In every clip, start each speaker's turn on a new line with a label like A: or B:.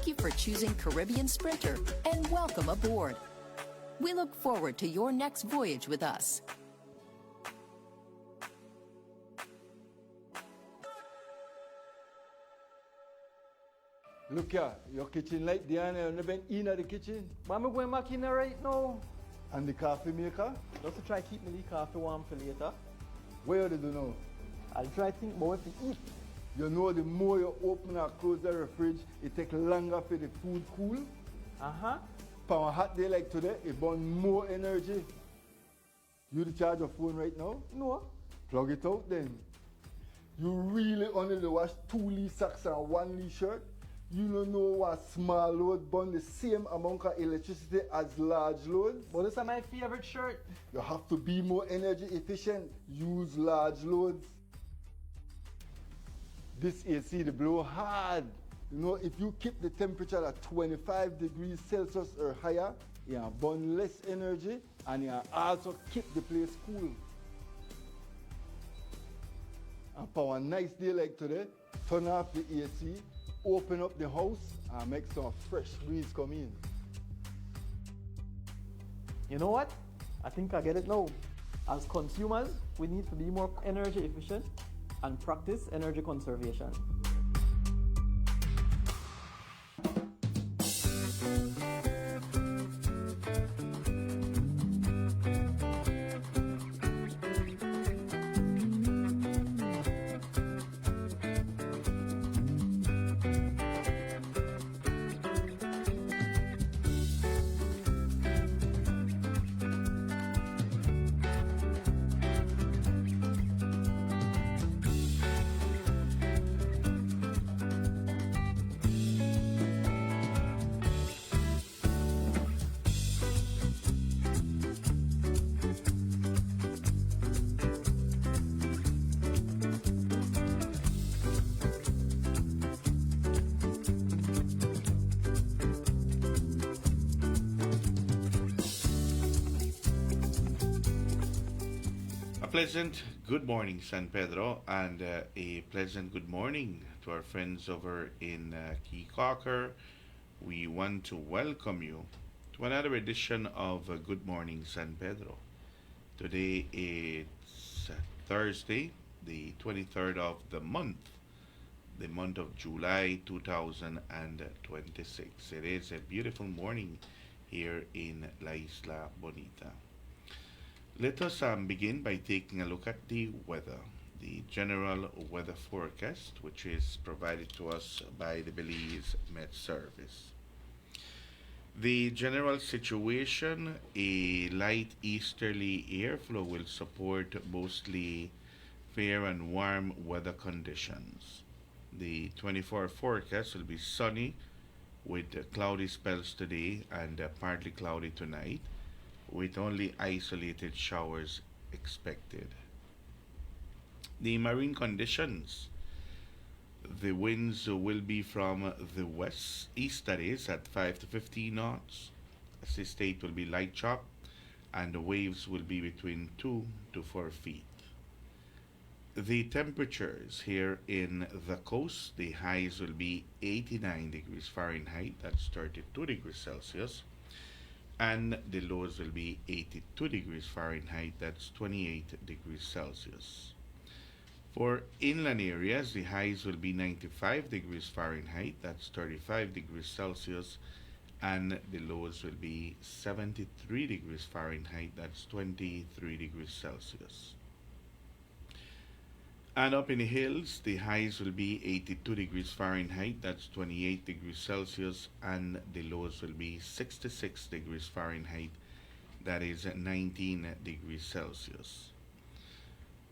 A: thank you for choosing Caribbean Sprinter and welcome aboard. We look forward to your next voyage with us.
B: Look here, your kitchen light Diana, you been in the kitchen.
C: But I'm going back in there right now.
B: And the coffee maker?
C: Just to try keep me the coffee warm for later.
B: Where do you know?
C: I'll try to think about what to eat.
B: You know the more you open or close the fridge, it takes longer for the food cool.
C: Uh-huh.
B: For a hot day like today, it burns more energy. You the charge your phone right now?
C: No.
B: Plug it out then. You really only wash 2 Lee socks and 1 Lee shirt? You don't know what small load burn the same amount of electricity as large load?
C: But this is my favorite shirt.
B: You have to be more energy efficient. Use large loads. This AC they blow hard. You know, if you keep the temperature at 25 degrees Celsius or higher, you burn less energy and you also keep the place cool. And for a nice day like today, turn off the AC, open up the house and make some fresh breeze come in.
C: You know what? I think I get it now. As consumers, we need to be more energy efficient and practice energy conservation.
D: A pleasant good morning, San Pedro, and a pleasant good morning to our friends over in Key Cocker. We want to welcome you to another edition of Good Morning San Pedro. Today it's Thursday, the 23rd of the month of July 2026. It is a beautiful morning here in La Isla Bonita. Let us begin by taking a look at the weather, the general weather forecast, which is provided to us by the Belize Met Service. The general situation, a light easterly airflow will support mostly fair and warm weather conditions. The 24-hour forecast will be sunny with cloudy spells today and partly cloudy tonight, with only isolated showers expected. The marine conditions. The winds will be from the west, east that is, at 5 to 15 knots. The state will be light chop, and the waves will be between 2 to 4 feet. The temperatures here in the coast, the highs will be 89 degrees Fahrenheit, that's 32 degrees Celsius, and the lows will be 82 degrees Fahrenheit, that's 28 degrees Celsius. For inland areas, the highs will be 95 degrees Fahrenheit, that's 35 degrees Celsius, and the lows will be 73 degrees Fahrenheit, that's 23 degrees Celsius. And up in the hills, the highs will be 82 degrees Fahrenheit, that's 28 degrees Celsius, and the lows will be 66 degrees Fahrenheit, that is 19 degrees Celsius.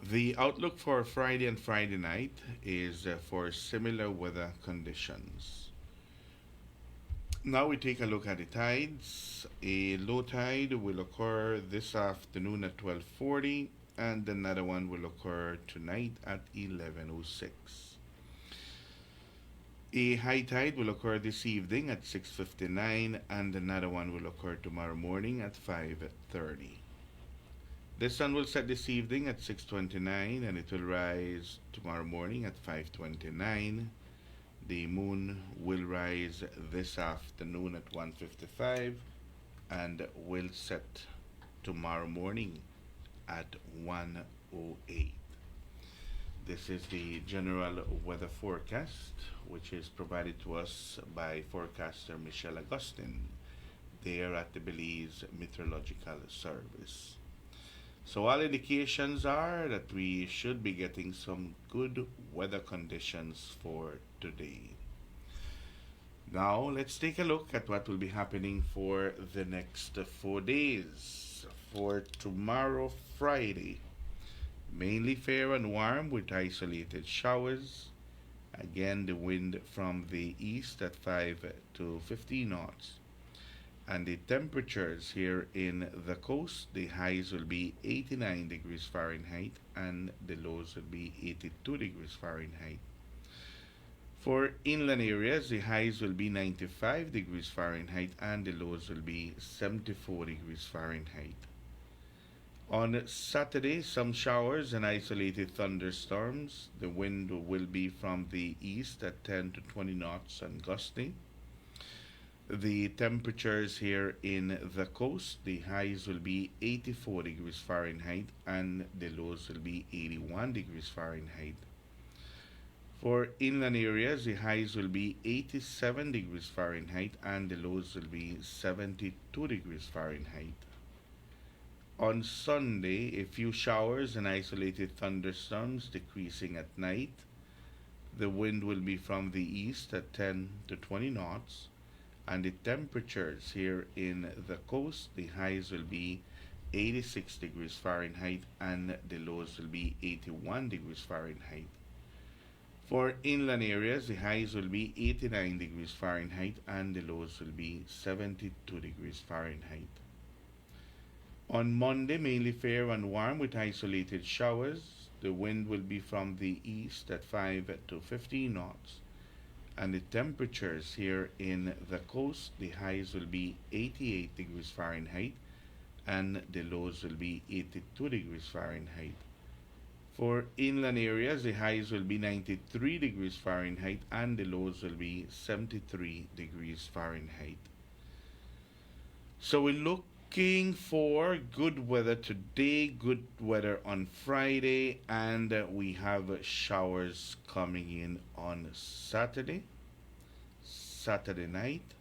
D: The outlook for Friday and Friday night is for similar weather conditions. Now we take a look at the tides. A low tide will occur this afternoon at 12:40, and another one will occur tonight at 11:06. A high tide will occur this evening at 6:59, and another one will occur tomorrow morning at 5:30. The sun will set this evening at 6:29, and it will rise tomorrow morning at 5:29. The moon will rise this afternoon at 1:55 and will set tomorrow morning at 1:08. This is the general weather forecast, which is provided to us by forecaster Michelle Agustin there at the Belize Meteorological Service. So all indications are that we should be getting some good weather conditions for today. Now let's take a look at what will be happening for the next 4 days. For tomorrow, Friday, mainly fair and warm with isolated showers. Again, the wind from the east at 5 to 15 knots. And the temperatures here in the coast, the highs will be 89 degrees Fahrenheit and the lows will be 82 degrees Fahrenheit. For inland areas, the highs will be 95 degrees Fahrenheit and the lows will be 74 degrees Fahrenheit. On Saturday, some showers and isolated thunderstorms. The wind will be from the east at 10 to 20 knots and gusting. The temperatures here in the coast, the highs will be 84 degrees Fahrenheit and the lows will be 81 degrees Fahrenheit. For inland areas, the highs will be 87 degrees Fahrenheit and the lows will be 72 degrees Fahrenheit. On Sunday, a few showers and isolated thunderstorms decreasing at night. The wind will be from the east at 10 to 20 knots. And the temperatures here in the coast, the highs will be 86 degrees Fahrenheit and the lows will be 81 degrees Fahrenheit. For inland areas, the highs will be 89 degrees Fahrenheit and the lows will be 72 degrees Fahrenheit. On Monday, mainly fair and warm with isolated showers. The wind will be from the east at 5 to 15 knots. And the temperatures here in the coast, the highs will be 88 degrees Fahrenheit and the lows will be 82 degrees Fahrenheit. For inland areas, the highs will be 93 degrees Fahrenheit and the lows will be 73 degrees Fahrenheit. So we're looking for good weather today, good weather on Friday, and we have showers coming in on Saturday, Saturday night,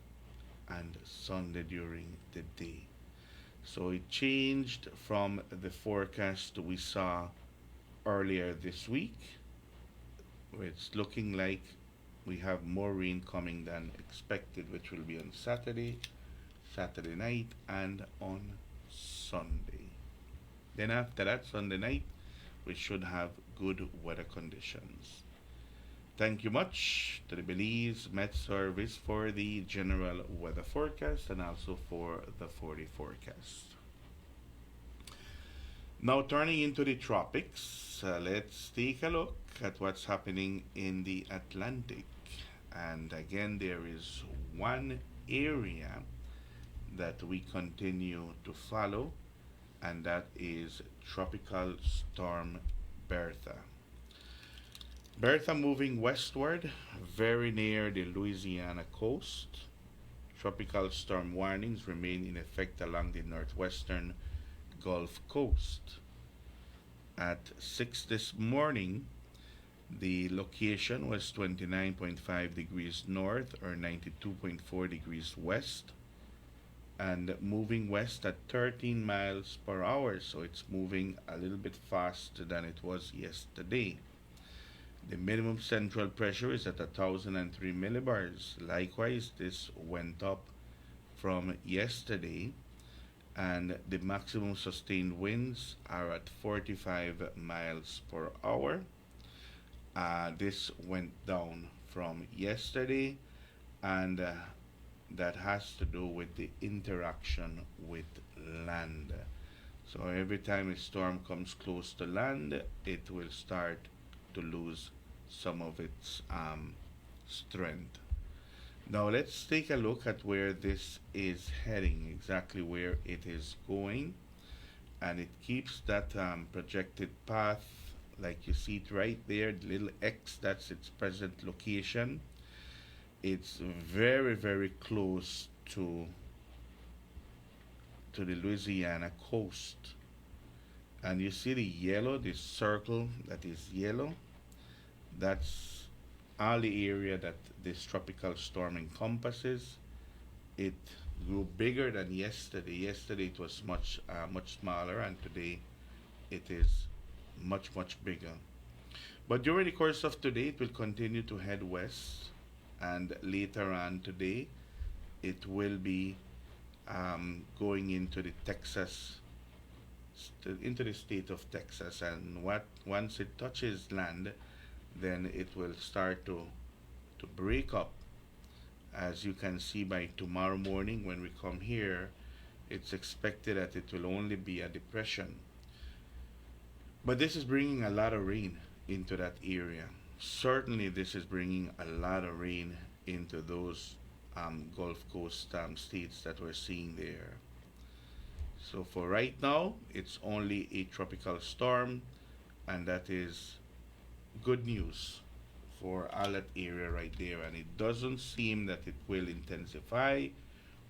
D: and Sunday during the day. So it changed from the forecast we saw earlier this week, where it's looking like we have more rain coming than expected, which will be on Saturday, Saturday night, and on Sunday. Then after that, Sunday night, we should have good weather conditions. Thank you much to the Belize Met Service for the general weather forecast and also for the 4-day forecast. Now turning into the tropics, let's take a look at what's happening in the Atlantic. And again, there is one area that we continue to follow, and that is Tropical Storm Bertha. Bertha moving westward, very near the Louisiana coast. Tropical storm warnings remain in effect along the northwestern Gulf Coast. At 6 this morning, the location was 29.5 degrees north or 92.4 degrees west, and moving west at 13 miles per hour, so it's moving a little bit faster than it was yesterday. The minimum central pressure is at 1,003 millibars. Likewise, this went up from yesterday, and the maximum sustained winds are at 45 miles per hour. This went down from yesterday, and that has to do with the interaction with land. So every time a storm comes close to land, it will start to lose some of its strength. Now let's take a look at where this is heading, exactly where it is going. And it keeps that projected path, like you see it right there, the little X, that's its present location. It's very, very close to the Louisiana coast. And you see the yellow, this circle that is yellow, that's all the area that this tropical storm encompasses. It grew bigger than yesterday. Yesterday it was much smaller, and today it is much bigger. But during the course of today, it will continue to head west, and later on today, it will be going into the into the state of Texas, and once it touches land, then it will start to break up. As you can see, by tomorrow morning when we come here, it's expected that it will only be a depression. But this is bringing a lot of rain into that area. Certainly, this is bringing a lot of rain into those Gulf Coast states that we're seeing there. So for right now, it's only a tropical storm, and that is good news for all that area right there. And it doesn't seem that it will intensify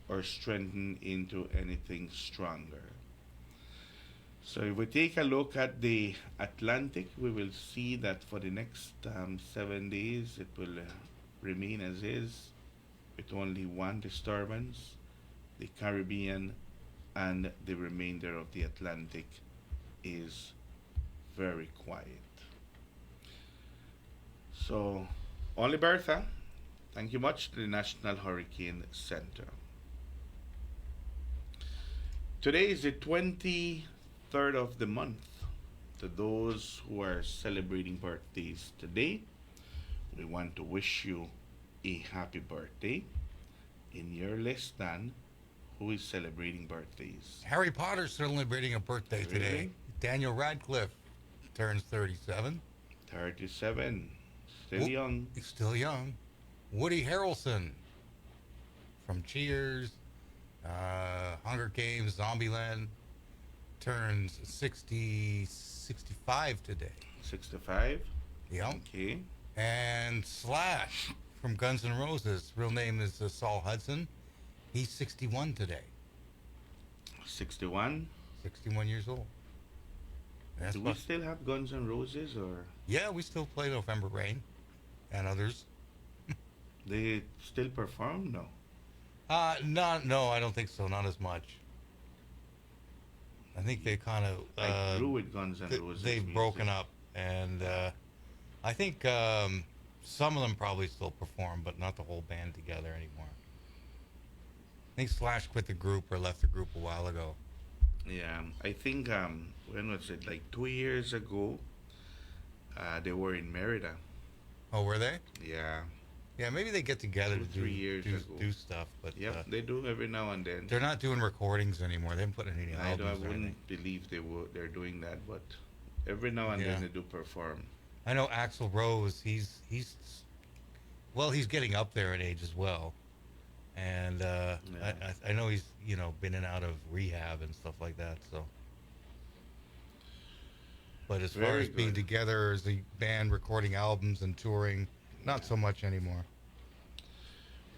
D: or strengthen into anything stronger. So if we take a look at the Atlantic, we will see that for the next 7 days, it will remain as is, with only one disturbance. The Caribbean and the remainder of the Atlantic is very quiet. So, only Bertha, thank you much to the National Hurricane Center. Today is the 23rd of the month. To those who are celebrating birthdays today, we want to wish you a happy birthday. In your list, Dan, who is celebrating birthdays?
E: Harry Potter's celebrating a birthday today.
D: Really?
E: Daniel Radcliffe turns 37.
D: 37. Still young.
E: He's still young. Woody Harrelson from Cheers, Hunger Games, Zombieland, turns 65 today.
D: 65?
E: Yep.
D: Okay.
E: And Slash from Guns N' Roses, real name is Saul Hudson. He's 61 today.
D: 61?
E: 61 years old. That's
D: Do we still have Guns N' Roses, or
E: Yeah, we still play November Rain and others.
D: they still perform? No.
E: No, I don't think so. Not as much. I think they kind of
D: I grew with Guns N' Roses.
E: they've
D: music.
E: broken up, and I think some of them probably still perform, but not the whole band together anymore. I think Slash quit the group or left the group a while ago.
D: Yeah, I think when was it? Like 2 years ago. They were in Merida.
E: Oh, were they?
D: Yeah.
E: Yeah, maybe they get together to
D: 3 years ago.
E: do stuff, but
D: Yep, they do every now and then.
E: they're not doing recordings anymore. They haven't put any
D: I
E: albums or anything.
D: wouldn't believe they're doing that, but every now and
E: Yeah.
D: then they do perform.
E: I know Axl Rose. He's getting up there in age as well, and
D: Yeah.
E: I know he's been in and out of rehab and stuff like that. So, but as far
D: Very
E: as being
D: good.
E: together as a band, recording albums and touring, not so much anymore.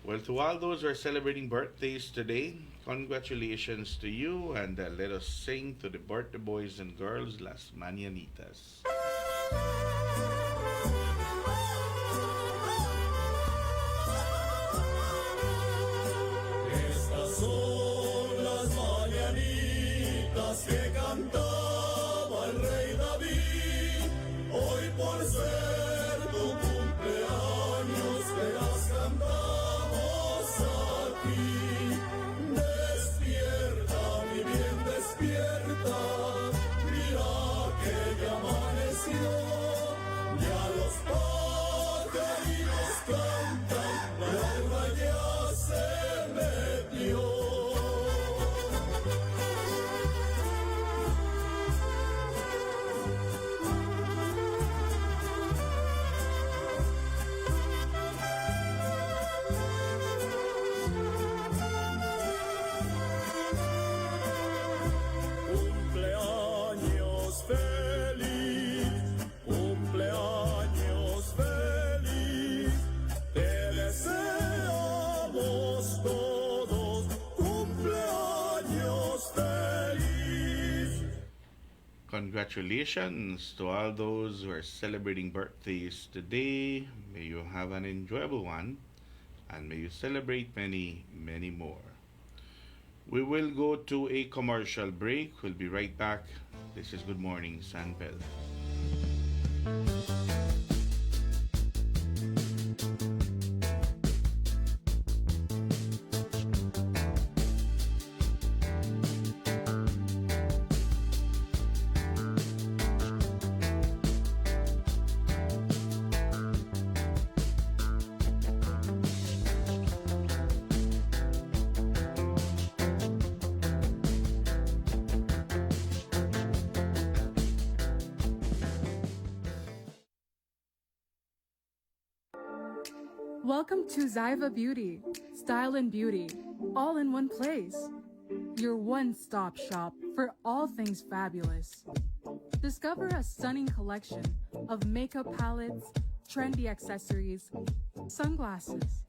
D: Well, to all those who are celebrating birthdays today, congratulations to you, and let us sing to the birthday boys and girls, Las Mañanitas.
F: Estas son las mañanitas que cantaba el rey David. Hoy por ser tu cumpleaños te las cantamos aquí. Despierta, mi bien, despierta. Mira que ya amaneció.
D: Congratulations to all those who are celebrating birthdays today. May you have an enjoyable one and may you celebrate many, many more. We will go to a commercial break. We'll be right back. This is Good Morning San Pedro.
G: Welcome to Zyva Beauty, style and beauty, all in one place. Your one-stop shop for all things fabulous. Discover a stunning collection of makeup palettes, trendy accessories, sunglasses,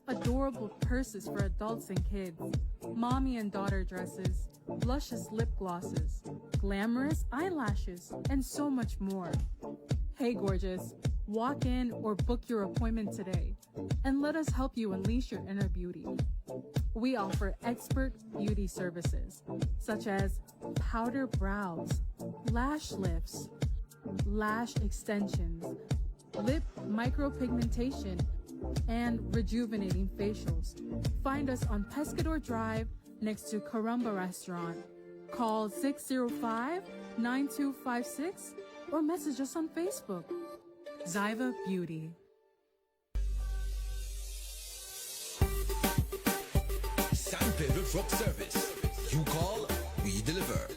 G: adorable purses for adults and kids, mommy and daughter dresses, luscious lip glosses, glamorous eyelashes, and so much more. Hey gorgeous, walk in or book your appointment today and let us help you unleash your inner beauty. We offer expert beauty services such as powder brows, lash lifts, lash extensions, lip micropigmentation, and rejuvenating facials. Find us on Pescador Drive next to Caramba Restaurant. Call 605-9256 or message us on Facebook. Zyva Beauty.
H: San Pedro Truck Service. You call, we deliver.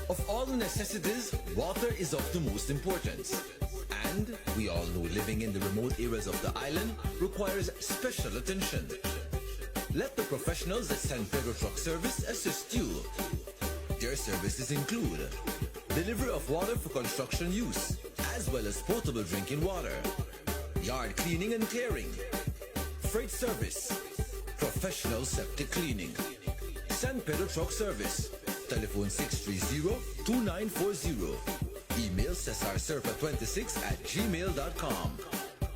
H: Of all necessities, water is of the most importance. And we all know living in the remote areas of the island requires special attention. Let the professionals at San Pedro Truck Service assist you. Their services include delivery of water for construction use, as well as potable drinking water, yard cleaning and clearing, freight service, professional septic cleaning. San Pedro Truck Service. Telephone 630-2940. Email cesarsurfa26@gmail.com.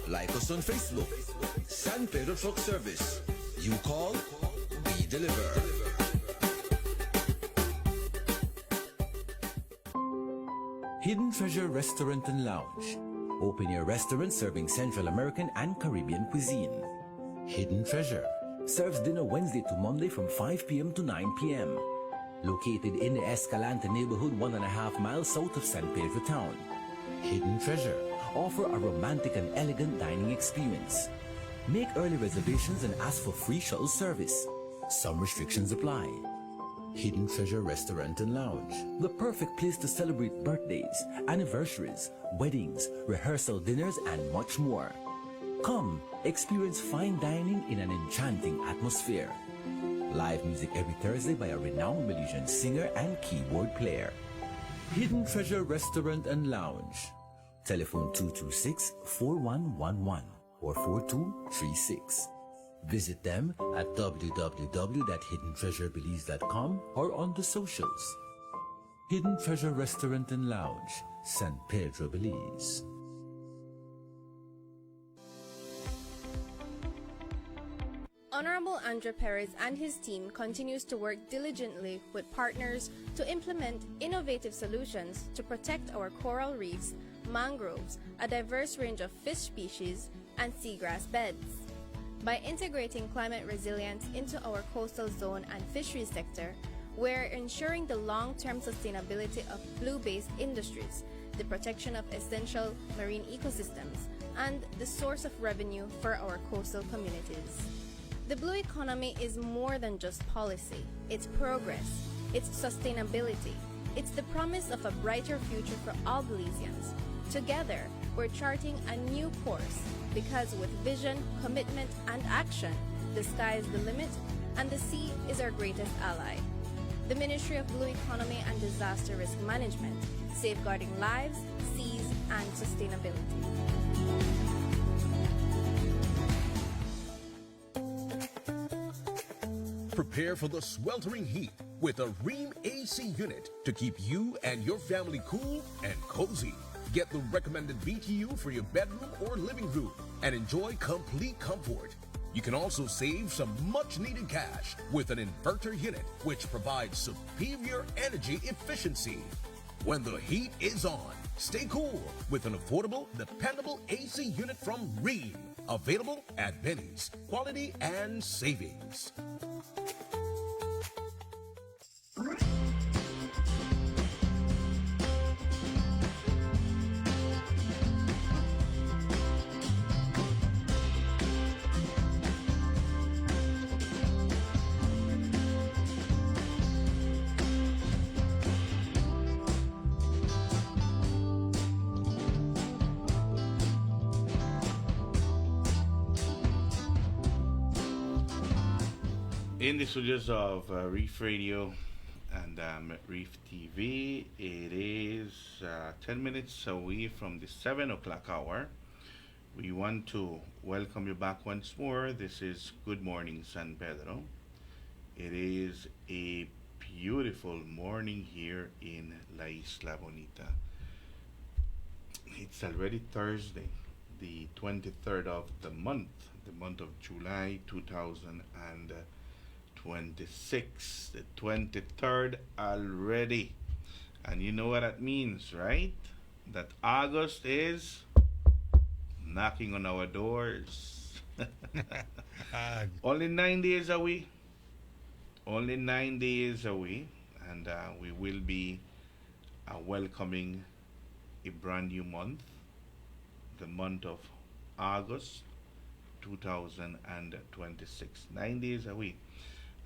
H: Like us on Facebook. San Pedro Truck Service. You call, we deliver. Hidden Treasure Restaurant and Lounge. Open air restaurant serving Central American and Caribbean cuisine. Hidden Treasure serves dinner Wednesday to Monday from 5 p.m. to 9 p.m. Located in the Escalante neighborhood 1.5 miles south of San Pedro town. Hidden Treasure offer a romantic and elegant dining experience. Make early reservations and ask for free shuttle service. Some restrictions apply. Hidden Treasure Restaurant and Lounge. The perfect place to celebrate birthdays, anniversaries, weddings, rehearsal dinners, and much more. Come, experience fine dining in an enchanting atmosphere. Live music every Thursday by a renowned Malaysian singer and keyboard player. Hidden Treasure Restaurant and Lounge. Telephone 226-4111 or 4236. Visit them at www.hiddentreasurebelize.com or on the socials. Hidden Treasure Restaurant and Lounge, San Pedro, Belize.
I: Honorable Andre Perez and his team continues to work diligently with partners to implement innovative solutions to protect our coral reefs, mangroves, a diverse range of fish species, and seagrass beds. By integrating climate resilience into our coastal zone and fisheries sector, we're ensuring the long-term sustainability of blue-based industries, the protection of essential marine ecosystems, and the source of revenue for our coastal communities. The blue economy is more than just policy. It's progress. It's sustainability. It's the promise of a brighter future for all Belizeans. Together, we're charting a new course because with vision, commitment, and action, the sky is the limit and the sea is our greatest ally. The Ministry of Blue Economy and Disaster Risk Management, safeguarding lives, seas, and sustainability.
J: Prepare for the sweltering heat with a Ream AC unit to keep you and your family cool and cozy. Get the recommended BTU for your bedroom or living room and enjoy complete comfort. You can also save some much-needed cash with an inverter unit, which provides superior energy efficiency. When the heat is on, stay cool with an affordable, dependable AC unit from Ream. Available at Benny's. Quality and savings.
D: In the studios of Reef Radio and Reef TV, it is 10 minutes away from the 7 o'clock hour. We want to welcome you back once more. This is Good Morning San Pedro. It is a beautiful morning here in La Isla Bonita. It's already Thursday, the 23rd of the month of July 2026, the 23rd already. And you know what that means, right? That August is knocking on our doors. Only 9 days away. Only 9 days away. And we will be welcoming a brand new month, the month of August 2026. 9 days away.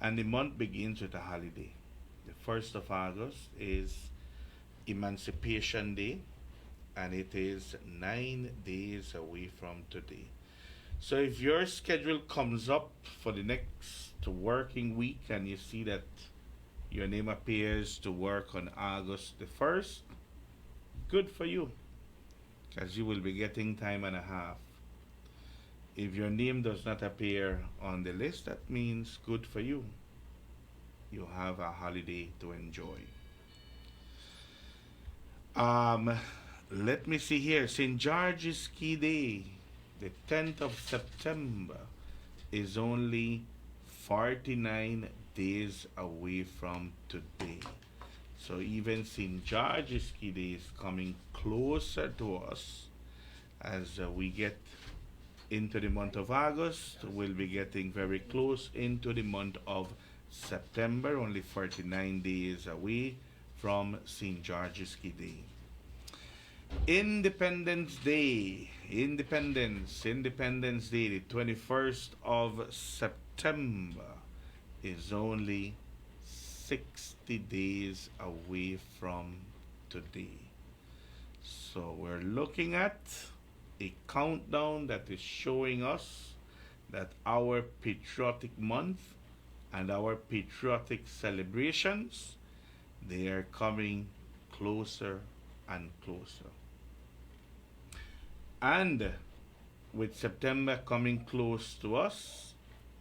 D: And the month begins with a holiday. The 1st of August is Emancipation Day, and it is 9 days away from today. So if your schedule comes up for the next working week and you see that your name appears to work on August the 1st, good for you, because you will be getting time and a half. If your name does not appear on the list, that means good for you. You have a holiday to enjoy. Let me see here. St. George's Key Day, the 10th of September, is only 49 days away from today. So even St. George's Key Day is coming closer to us as we get into the month of August. We'll be getting very close into the month of September, only 49 days away from St. George's Day. Independence Day, Independence Day, the 21st of September is only 60 days away from today. So we're looking at a countdown that is showing us that our patriotic month and our patriotic celebrations, they are coming closer and closer. And with September coming close to us,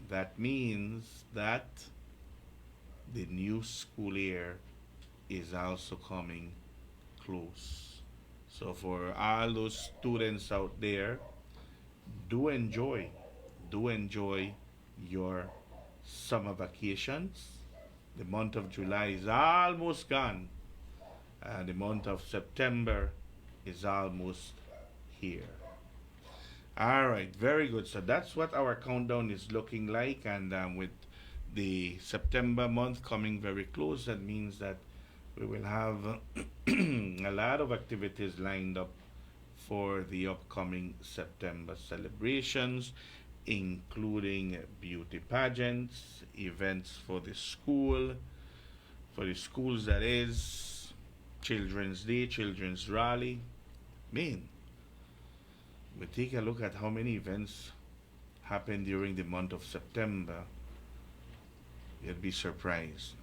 D: that means that the new school year is also coming close. So for all those students out there, do enjoy your summer vacations. The month of July is almost gone. The month of September is almost here. All right, very good. So that's what our countdown is looking like. And with the September month coming very close, that means that we will have a lot of activities lined up for the upcoming September celebrations, including beauty pageants, events for the schools that is, Children's Day, Children's Rally. Man, we take a look at how many events happen during the month of September, you'd be surprised.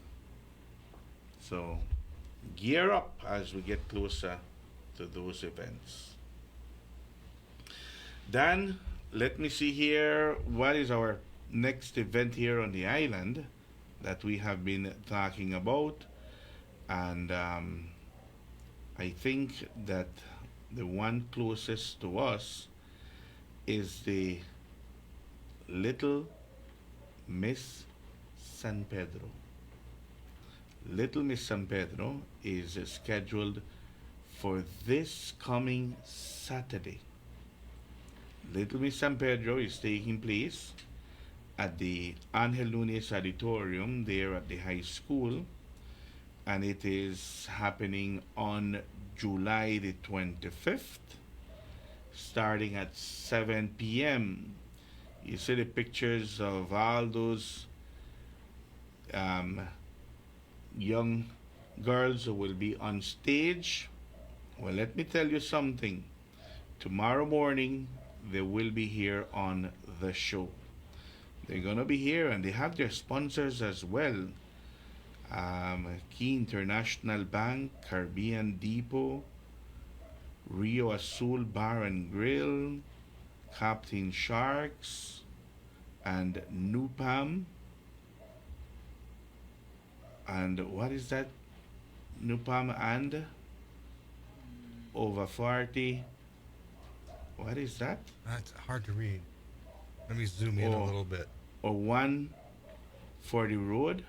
D: So gear up as we get closer to those events. Dan, let me see here, what is our next event here on the island? that we have been talking about, and I think that the one closest to us is the Little Miss San Pedro. Little Miss San Pedro is scheduled for this coming Saturday. Little Miss San Pedro is taking place at the Angel Nunes Auditorium there at the high school, and it is happening on July the 25th, starting at 7 p.m. You see the pictures of all those young girls who will be on stage. Well, let me tell you something. Tomorrow morning, they will be here on the show. They're going to be here, and they have their sponsors as well. Key International Bank, Caribbean Depot, Rio Azul Bar and Grill, Captain Sharks, and Nupam. And what is that? Nupam and over 40. What is that?
E: That's hard to read. Let me zoom in a little bit.
D: Or 1 for the road.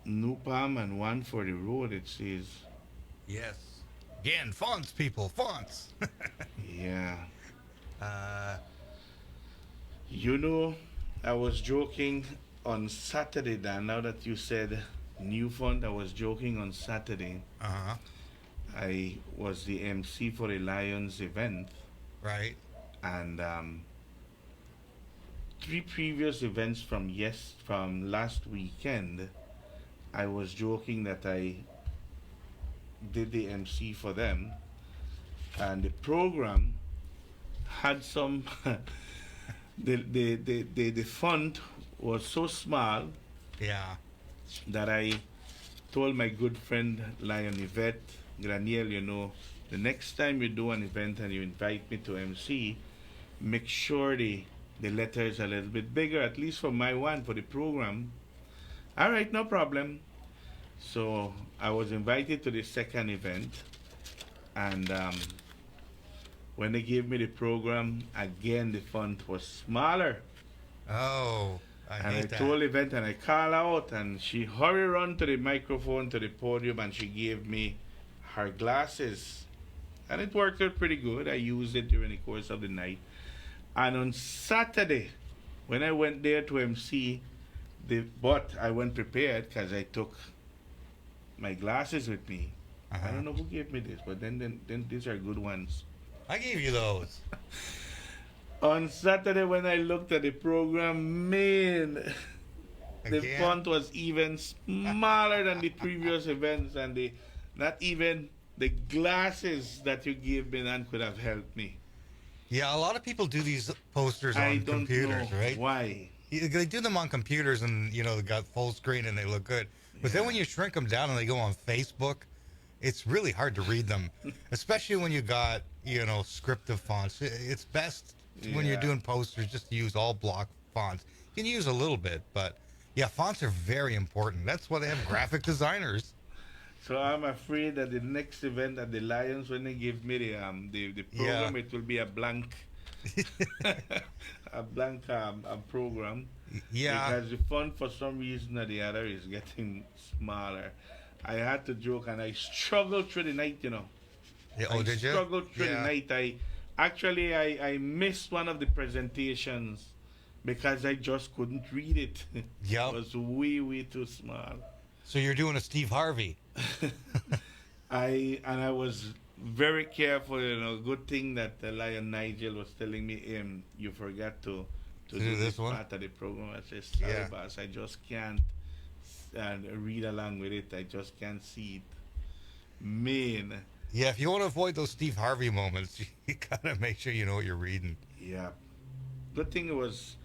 D: Nupam and 1 for the road, it says.
E: Yes. Again, fonts, people, fonts.
D: Yeah. You know, I was joking on Saturday, Dan. Now that you said new font, I was joking on Saturday.
E: Uh-huh.
D: I was the MC for a Lions event.
E: Right.
D: And 3 previous events from last weekend, I was joking that I did the MC for them, and the program had some the font was so small,
E: yeah,
D: that I told my good friend Lion Yvette Graniel, you know, the next time you do an event and you invite me to MC, make sure the letters are a little bit bigger, at least for my one, for the program. All right, no problem. So I was invited to the second event, and when they gave me the program, again the font was smaller.
E: Oh, I
D: told Yvette, and I called out, and she hurried run to the microphone, to the podium, and she gave me her glasses. And it worked out pretty good. I used it during the course of the night. And on Saturday, when I went there to MC, but I went prepared because I took my glasses with me.
E: Uh-huh.
D: I don't know who gave me this, but then these are good ones.
E: I gave you those.
D: On Saturday, when I looked at the program, man, the font was even smaller than the previous events, and not even the glasses that you gave me then could have helped me.
E: Yeah, a lot of people do these posters on computers, right?
D: Why?
E: They do them on computers, and you know they got full screen and they look good. But then when you shrink them down and they go on Facebook, it's really hard to read them, especially when you got, you know, scriptive fonts. It's best when you're doing posters just to use all block fonts. You can use a little bit, but yeah, fonts are very important. That's why they have graphic designers.
D: So I'm afraid that the next event at the Lions, when they give me the program, it will be a blank, a blank program.
E: Yeah.
D: Because the font, for some reason or the other, is getting smaller. I had to joke, and I struggled through the night, you know.
E: Yeah,
D: did you? I struggled through the night. I missed one of the presentations because I just couldn't read it.
E: Yep.
D: It was way too small.
E: So you're doing a Steve Harvey.
D: I was very careful, you know. Good thing that the Lion Nigel was telling me, you forgot to do this one part of the program. I said, sorry, boss, I just can't read along with it. I just can't see it. Man.
E: Yeah, if you want to avoid those Steve Harvey moments, you gotta make sure you know what you're reading.
D: Yeah. Good thing it was,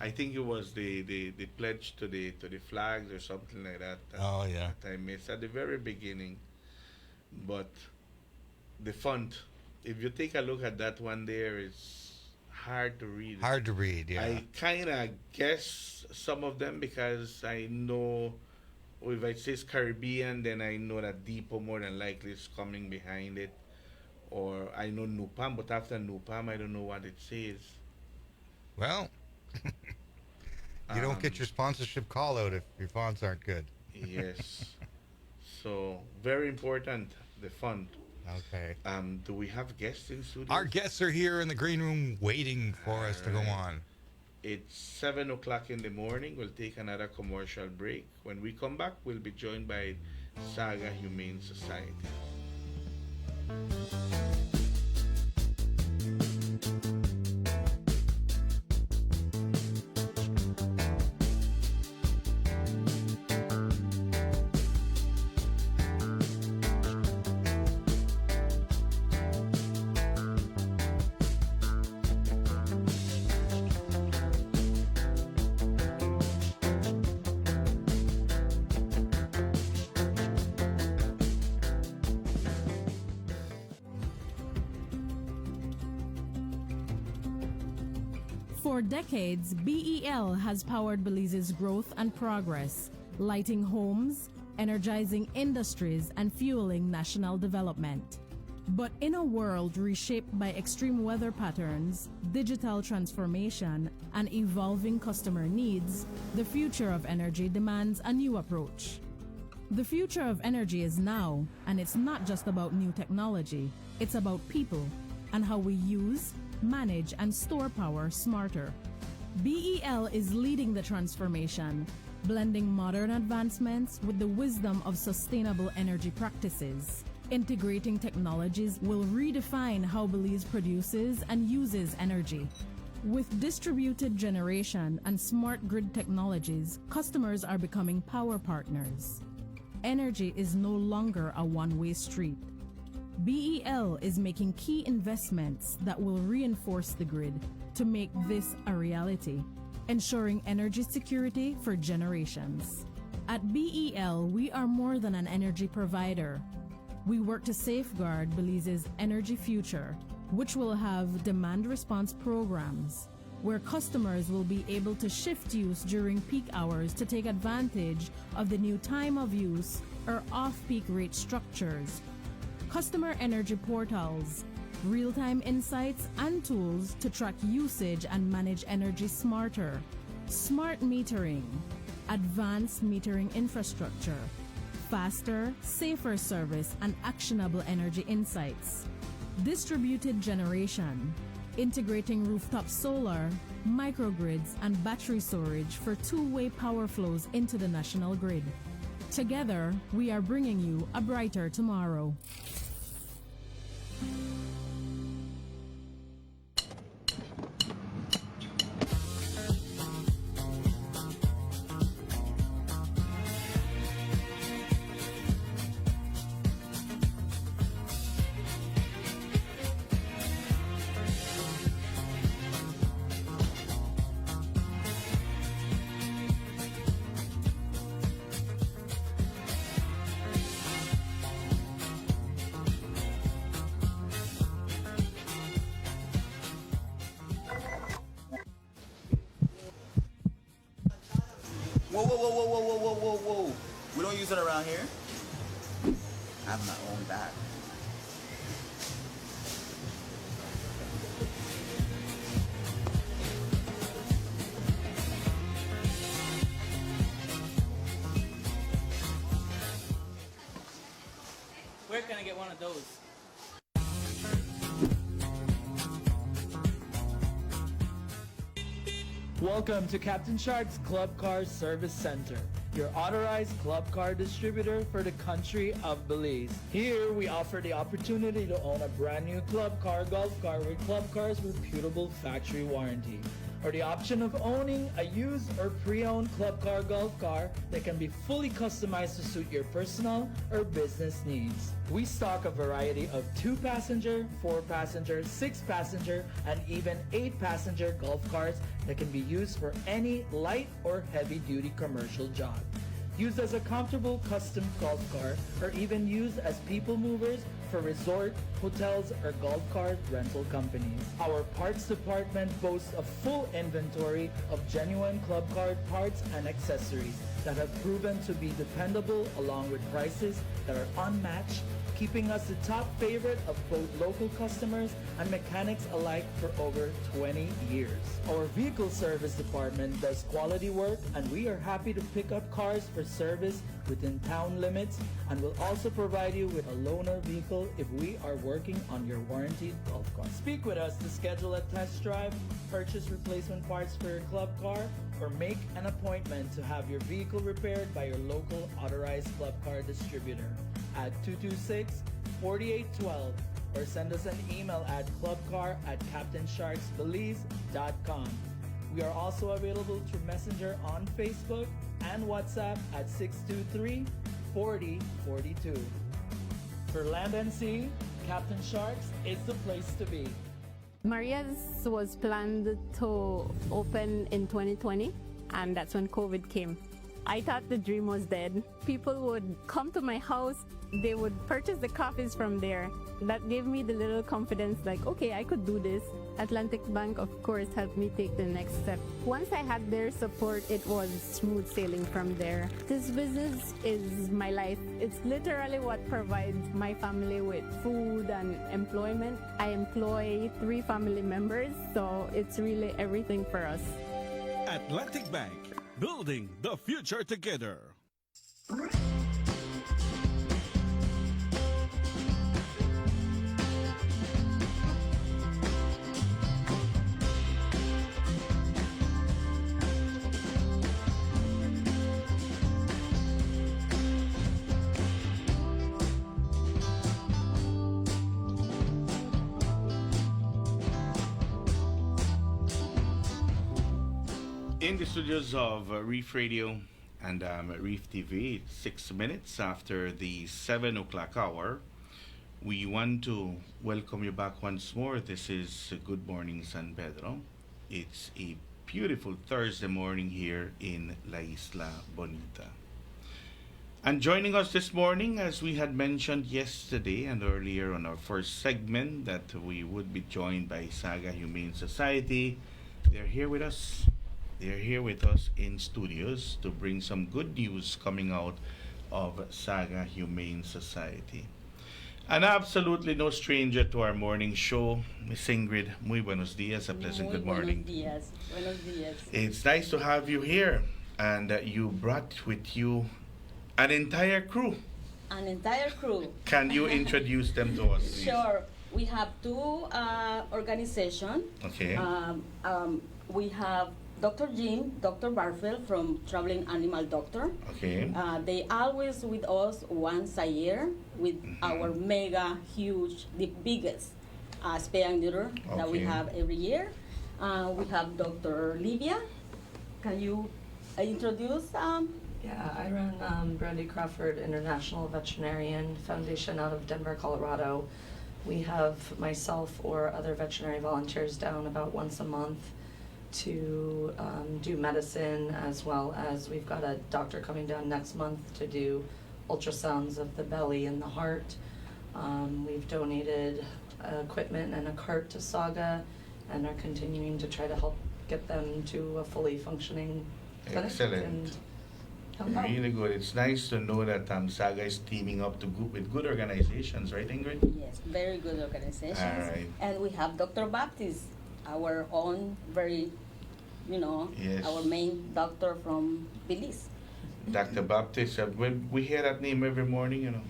D: I think it was the pledge to the flags or something like that. That I missed at the very beginning. But the font, if you take a look at that one there, it's hard to read.
E: Hard to read, yeah.
D: I kind of guess some of them because I know if it says Caribbean, then I know that Depot more than likely is coming behind it. Or I know Nupam, but after Nupam, I don't know what it says.
E: Well, you don't get your sponsorship call out if your fonts aren't good.
D: Yes. So, very important, the font.
E: Okay.
D: Do we have guests in studio?
E: Our guests are here in the green room waiting for us to go on.
D: It's 7 o'clock in the morning. We'll take another commercial break. When we come back, we'll be joined by Saga Humane Society.
K: For decades, BEL has powered Belize's growth and progress, lighting homes, energizing industries, and fueling national development. But in a world reshaped by extreme weather patterns, digital transformation, and evolving customer needs, the future of energy demands a new approach. The future of energy is now, and it's not just about new technology, it's about people and how we use, manage, and store power smarter. BEL is leading the transformation, blending modern advancements with the wisdom of sustainable energy practices. Integrating technologies will redefine how Belize produces and uses energy. With distributed generation and smart grid technologies, customers are becoming power partners. Energy is no longer a one-way street. BEL is making key investments that will reinforce the grid to make this a reality, ensuring energy security for generations. At BEL, we are more than an energy provider. We work to safeguard Belize's energy future, which will have demand response programs, where customers will be able to shift use during peak hours to take advantage of the new time of use or off-peak rate structures, customer energy portals, real-time insights and tools to track usage and manage energy smarter, smart metering, advanced metering infrastructure, faster, safer service and actionable energy insights, distributed generation, integrating rooftop solar, microgrids and battery storage for two-way power flows into the national grid. Together, we are bringing you a brighter tomorrow.
L: Whoa. We don't use it around here. I have my own bag.
M: Where can I get one of those?
N: Welcome to Captain Shark's Club Car Service Center, your authorized club car distributor for the country of Belize. Here, we offer the opportunity to own a brand new club car, golf car with club car's reputable factory warranty, or the option of owning a used or pre-owned club car, golf car that can be fully customized to suit your personal or business needs. We stock a variety of 2-passenger, 4-passenger, 6-passenger, and even 8-passenger golf cars that can be used for any light or heavy-duty commercial job. Used as a comfortable custom golf car or even used as people movers for resort, hotels, or golf cart rental companies. Our parts department boasts a full inventory of genuine club card parts and accessories that have proven to be dependable, along with prices that are unmatched, keeping us the top favorite of both local customers and mechanics alike for over 20 years. Our vehicle service department does quality work, and we are happy to pick up cars for service within town limits, and will also provide you with a loaner vehicle if we are working on your warranted golf cart. Speak with us to schedule a test drive, purchase replacement parts for your club car, or make an appointment to have your vehicle repaired by your local authorized club car distributor at 226-4812, or send us an email at clubcar@captainsharksbelize.com. We are also available through Messenger on Facebook and WhatsApp at 623-4042. For land and sea, Captain Sharks is the place to be.
O: Maria's was planned to open in 2020, and that's when COVID came. I thought the dream was dead. People would come to my house, they would purchase the coffees from there. That gave me the little confidence, like, okay, I could do this. Atlantic Bank, of course, helped me take the next step. Once I had their support, it was smooth sailing from there. This business is my life. It's literally what provides my family with food and employment. I employ 3 family members, so it's really everything for us.
P: Atlantic Bank, building the future together.
D: In the studios of Reef Radio and Reef TV, 6 minutes after the 7 o'clock hour, we want to welcome you back once more. This is Good Morning San Pedro. It's a beautiful Thursday morning here in La Isla Bonita. And joining us this morning, as we had mentioned yesterday and earlier on our first segment, that we would be joined by Saga Humane Society. They're here with us. They're here with us in studios to bring some good news coming out of Saga Humane Society. And absolutely no stranger to our morning show, Miss Ingrid. Muy buenos dias, a pleasant good morning.
Q: Buenos dias. Buenos dias.
D: It's nice to have you here, and you brought with you an entire crew.
Q: An entire crew.
D: Can you introduce them to us, please?
Q: Sure. We have 2 organizations.
D: Okay.
Q: We have Dr. Jim, Dr. Barfield from Traveling Animal Doctor.
D: Okay.
Q: They always with us once a year with our mega huge, the biggest spay and neuter that we have every year. We have Dr. Livia. Can you introduce?
R: Yeah, I run Brandy Crawford International Veterinarian Foundation out of Denver, Colorado. We have myself or other veterinary volunteers down about once a month to do medicine, as well as we've got a doctor coming down next month to do ultrasounds of the belly and the heart. We've donated equipment and a cart to Saga and are continuing to try to help get them to a fully functioning clinic.
D: Excellent.
R: And
D: Really good. It's nice to know that Saga is teaming up with good organizations, right, Ingrid?
Q: Yes, very good organizations.
D: All right.
Q: And we have Dr. Baptist, our own very,
D: Yes.
Q: our main doctor from Belize.
D: Dr. Baptist, we hear that name every morning,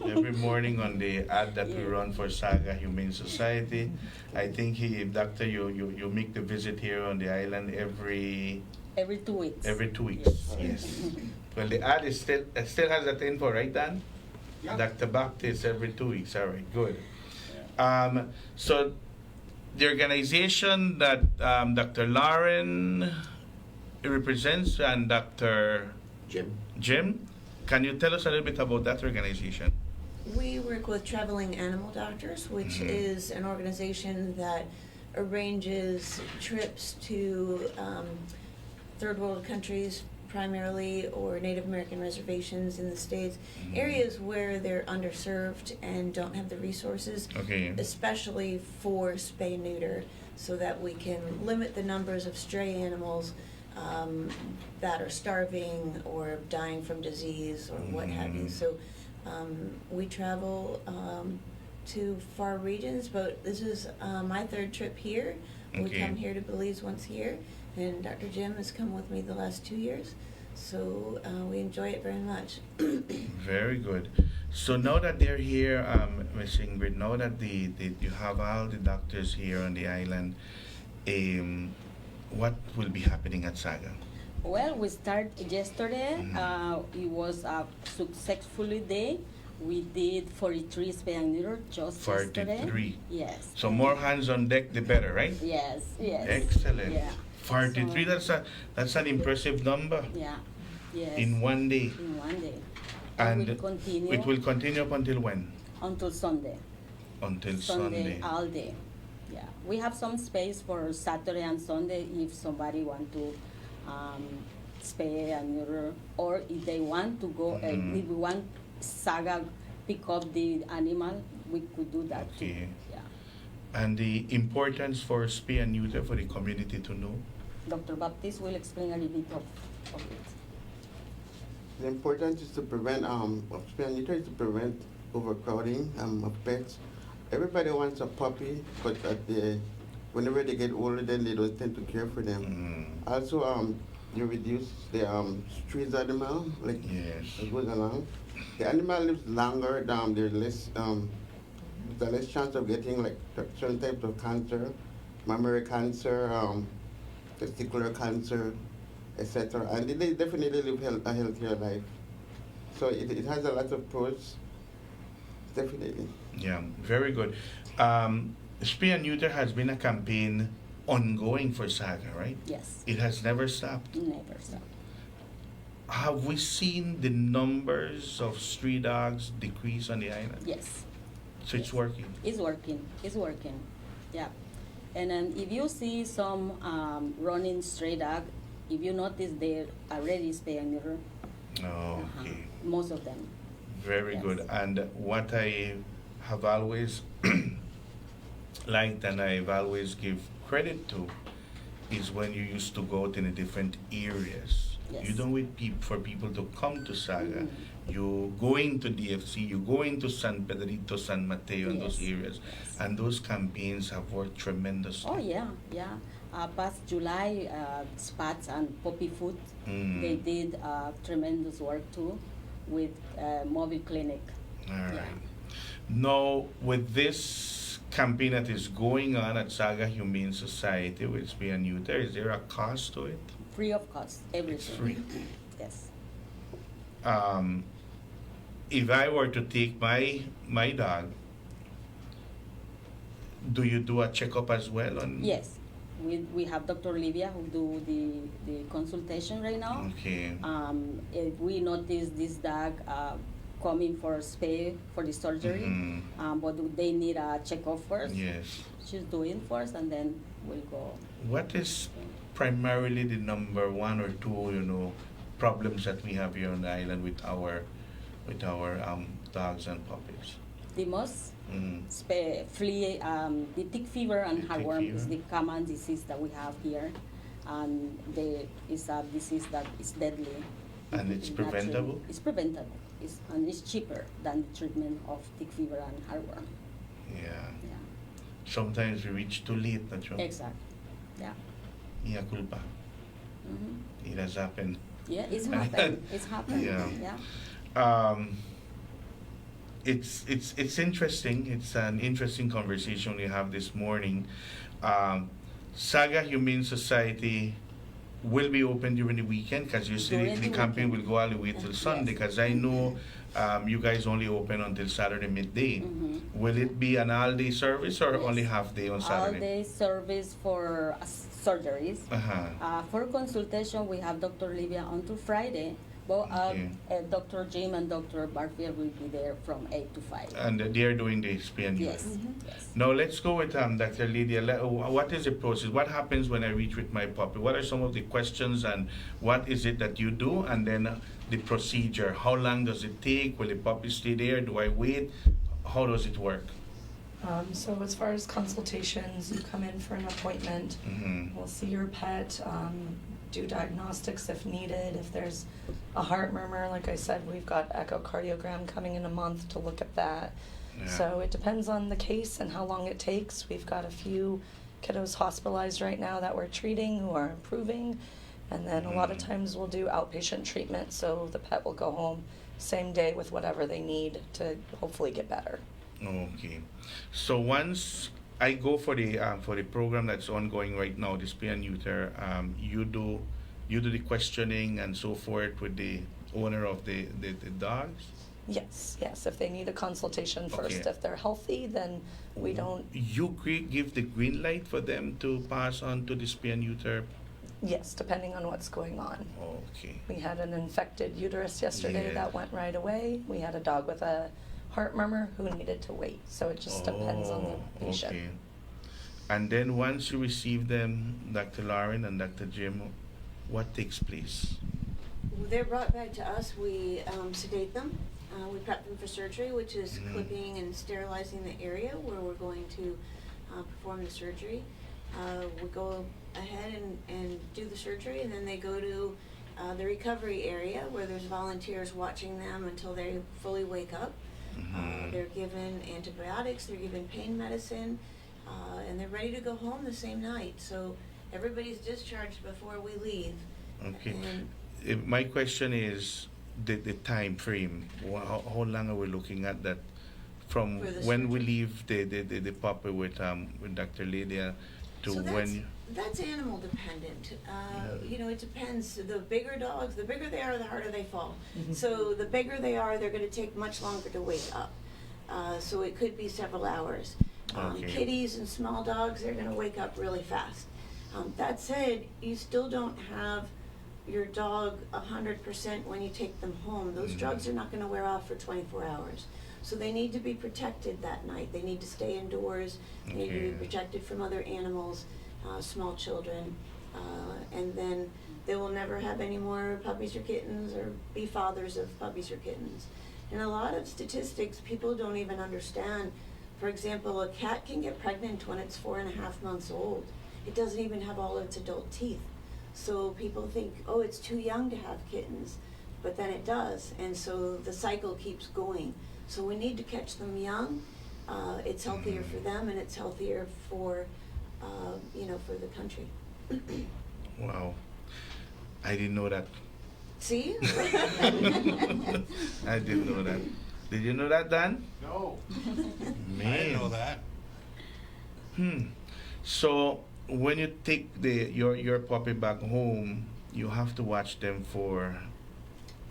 D: every morning on the ad that we run for Saga Humane Society. I think Doctor, you make the visit here on the island every
Q: 2 weeks.
D: Every 2 weeks, yes. Well, the ad is still has that info, right, Dan? Yeah. Dr. Baptist every 2 weeks. All right, good. So the organization that Dr. Lauren represents and Dr. Jim, can you tell us a little bit about that organization?
S: We work with Traveling Animal Doctors, which is an organization that arranges trips to third world countries, primarily, or Native American reservations in the States, areas where they're underserved and don't have the resources,
D: Okay.
S: especially for spay neuter, so that we can limit the numbers of stray animals that are starving or dying from disease or what have you. So we travel to far regions, but this is my third trip here. We
D: Okay.
S: come here to Belize once a year, and Dr. Jim has come with me the last 2 years, so we enjoy it very much.
D: Very good. So now that they're here, Ms. Ingrid, now that you have all the doctors here on the island, what will be happening at Saga?
Q: Well, we started yesterday. It was a successful day. We did 43 spay and neuter just yesterday.
D: 43.
Q: Yes.
D: So more hands on deck, the better, right?
Q: Yes, yes.
D: Excellent.
Q: Yeah.
D: 43. That's an impressive number.
Q: Yeah. Yes.
D: In one day.
Q: In one day.
D: And
Q: it will continue.
D: It will continue up until when?
Q: Until Sunday.
D: Until Sunday.
Q: All day. Yeah. We have some space for Saturday and Sunday if somebody want to spay and neuter, or if they want to go, if we want Saga pick up the animal, we could do that too. Yeah.
D: And the importance for spay and neuter for the community to know?
Q: Dr. Baptiste will explain a little bit of it.
T: The importance is to prevent of spay and neuter is to prevent overcrowding of pets. Everybody wants a puppy, but whenever they get older, then they don't tend to care for them. Also, you reduce the street animal, like it goes along. The animal lives longer. There's less chance of getting like certain types of cancer, mammary cancer, testicular cancer, etc. And they definitely live a healthier life. So it has a lot of pros, definitely.
D: Yeah, very good. Spay and neuter has been a campaign ongoing for Saga, right?
Q: Yes.
D: It has never stopped?
Q: Never stopped.
D: Have we seen the numbers of stray dogs decrease on the island?
Q: Yes.
D: So it's working?
Q: It's working. It's working. Yeah. And then if you see some running stray dog, if you notice they're already spay and neuter.
D: Oh, okay.
Q: Most of them.
D: Very good. And what I have always liked and I've always give credit to is when you used to go out in the different areas.
Q: Yes.
D: You don't wait for people to come to Saga. You going to DFC, you going to San Pedrito, San Mateo, and those areas. And those campaigns have worked tremendously.
Q: Oh, yeah, yeah. Past July, Spats and Poppy Food, they did tremendous work too with mobile clinic.
D: All right. Now, with this campaign that is going on at Saga Humane Society with spay and neuter, is there a cost to it?
Q: Free of cost, everything.
D: It's free.
Q: Yes.
D: If I were to take my dog, do you do a checkup as well?
Q: Yes. We have Dr. Olivia who do the consultation right now.
D: Okay.
Q: If we notice this dog coming for spay for the surgery, but they need a checkup first.
D: Yes.
Q: She's doing first, and then we'll go.
D: What is primarily the number one or two, problems that we have here on the island with our dogs and puppies?
Q: The most flea, the tick fever and heartworm is the common disease that we have here, and it's a disease that is deadly.
D: And it's preventable?
Q: It's preventable. And it's cheaper than the treatment of tick fever and heartworm.
D: Yeah. Sometimes we reach too late, not true?
Q: Exactly. Yeah.
D: Mea culpa. It has happened.
Q: Yeah, it's happened. It's happened.
D: Yeah. It's interesting. It's an interesting conversation we have this morning. Saga Humane Society will be open during the weekend because usually the campaign will go all the way till Sunday, because I know you guys only open until Saturday midday. Will it be an all-day service or only half-day on Saturday?
Q: All-day service for surgeries. For consultation, we have Dr. Olivia until Friday, Well, Dr. Jim and Dr. Barfield will be there from 8 to 5.
D: And they're doing the spay and neuter.
Q: Yes. Yes.
D: Now let's go with Dr. Lydia. What is the process? What happens when I reach with my puppy? What are some of the questions and what is it that you do? And then the procedure. How long does it take? Will the puppy stay there? Do I wait? How does it work?
R: So as far as consultations, you come in for an appointment. We'll see your pet, do diagnostics if needed. If there's a heart murmur, like I said, we've got echocardiogram coming in a month to look at that.
D: Yeah.
R: So it depends on the case and how long it takes. We've got a few kiddos hospitalized right now that we're treating who are improving. And then a lot of times we'll do outpatient treatment, so the pet will go home same day with whatever they need to hopefully get better.
D: Okay. So once I go for the program that's ongoing right now, the spay and neuter, you do the questioning and so forth with the owner of the dogs?
R: Yes. If they need a consultation first,
D: Okay.
R: if they're healthy, then we don't.
D: You give the green light for them to pass on to the spay and neuter?
R: Yes, depending on what's going on.
D: Okay.
R: We had an infected uterus yesterday
D: Yeah.
R: that went right away. We had a dog with a heart murmur who needed to wait. So it just depends on the patient.
D: Okay. And then once you receive them, Dr. Lauren and Dr. Jim, what takes place?
S: They're brought back to us. We sedate them. We prep them for surgery, which is clipping and sterilizing the area where we're going to perform the surgery. We go ahead and do the surgery, and then they go to the recovery area where there's volunteers watching them until they fully wake up. They're given antibiotics, they're given pain medicine, and they're ready to go home the same night. So everybody's discharged before we leave.
D: Okay. My question is the time frame. How long are we looking at that from when we leave the puppy with Dr. Lydia to
S: So
D: when?
S: that's animal dependent. You know, it depends. The bigger dogs, the bigger they are, the harder they fall. So the bigger they are, they're going to take much longer to wake up. So it could be several hours.
D: Okay.
S: Kitties and small dogs, they're going to wake up really fast. That said, you still don't have your dog 100% when you take them home. Those drugs are not going to wear off for 24 hours. So they need to be protected that night. They need to stay indoors. They need to be protected from other animals, small children, and then they will never have any more puppies or kittens or be fathers of puppies or kittens. And a lot of statistics people don't even understand. For example, a cat can get pregnant when it's 4.5 months old. It doesn't even have all its adult teeth. So people think, oh, it's too young to have kittens, but then it does. And so the cycle keeps going. So we need to catch them young. It's healthier for them, and it's healthier for, for the country.
D: Wow, I didn't know that.
S: See?
D: I didn't know that. Did you know that, Dan?
E: No.
D: Man.
E: I didn't know that.
D: So when you take your puppy back home, you have to watch them for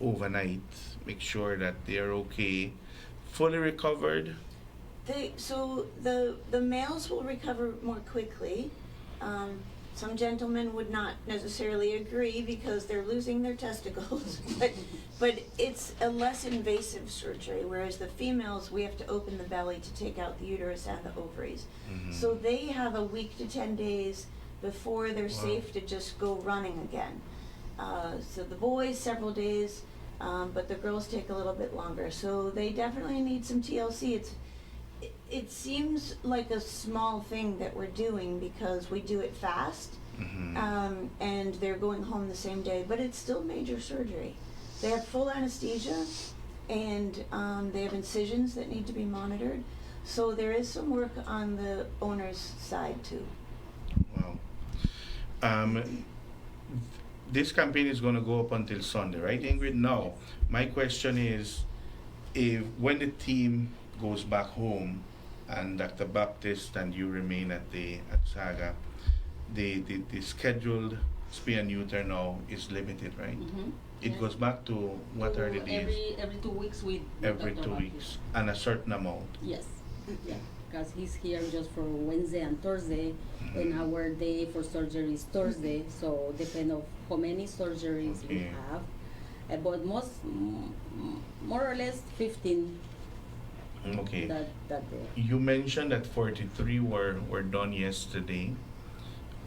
D: overnight. Make sure that they're okay, fully recovered.
S: So the males will recover more quickly. Some gentlemen would not necessarily agree because they're losing their testicles, but it's a less invasive surgery, whereas the females, we have to open the belly to take out the uterus and the ovaries. So they have a week to 10 days before they're safe to just go running again. So the boys, several days, but the girls take a little bit longer. So they definitely need some TLC. It seems like a small thing that we're doing because we do it fast, and they're going home the same day, but it's still major surgery. They have full anesthesia, and they have incisions that need to be monitored. So there is some work on the owner's side too.
D: Wow. This campaign is going to go up until Sunday, right, Ingrid? Now, my question is, when the team goes back home, and Dr. Baptist and you remain at Saga, the scheduled spay and neuter now is limited, right? It goes back to what are the days?
Q: Every 2 weeks with
D: Every
Q: Dr.
D: 2 weeks, and a certain amount.
Q: Yes, yeah, because he's here just for Wednesday and Thursday, and our day for surgery is Thursday. So depend on how many surgeries we have, about more or less 15
D: Okay.
Q: that day.
D: You mentioned that 43 were done yesterday.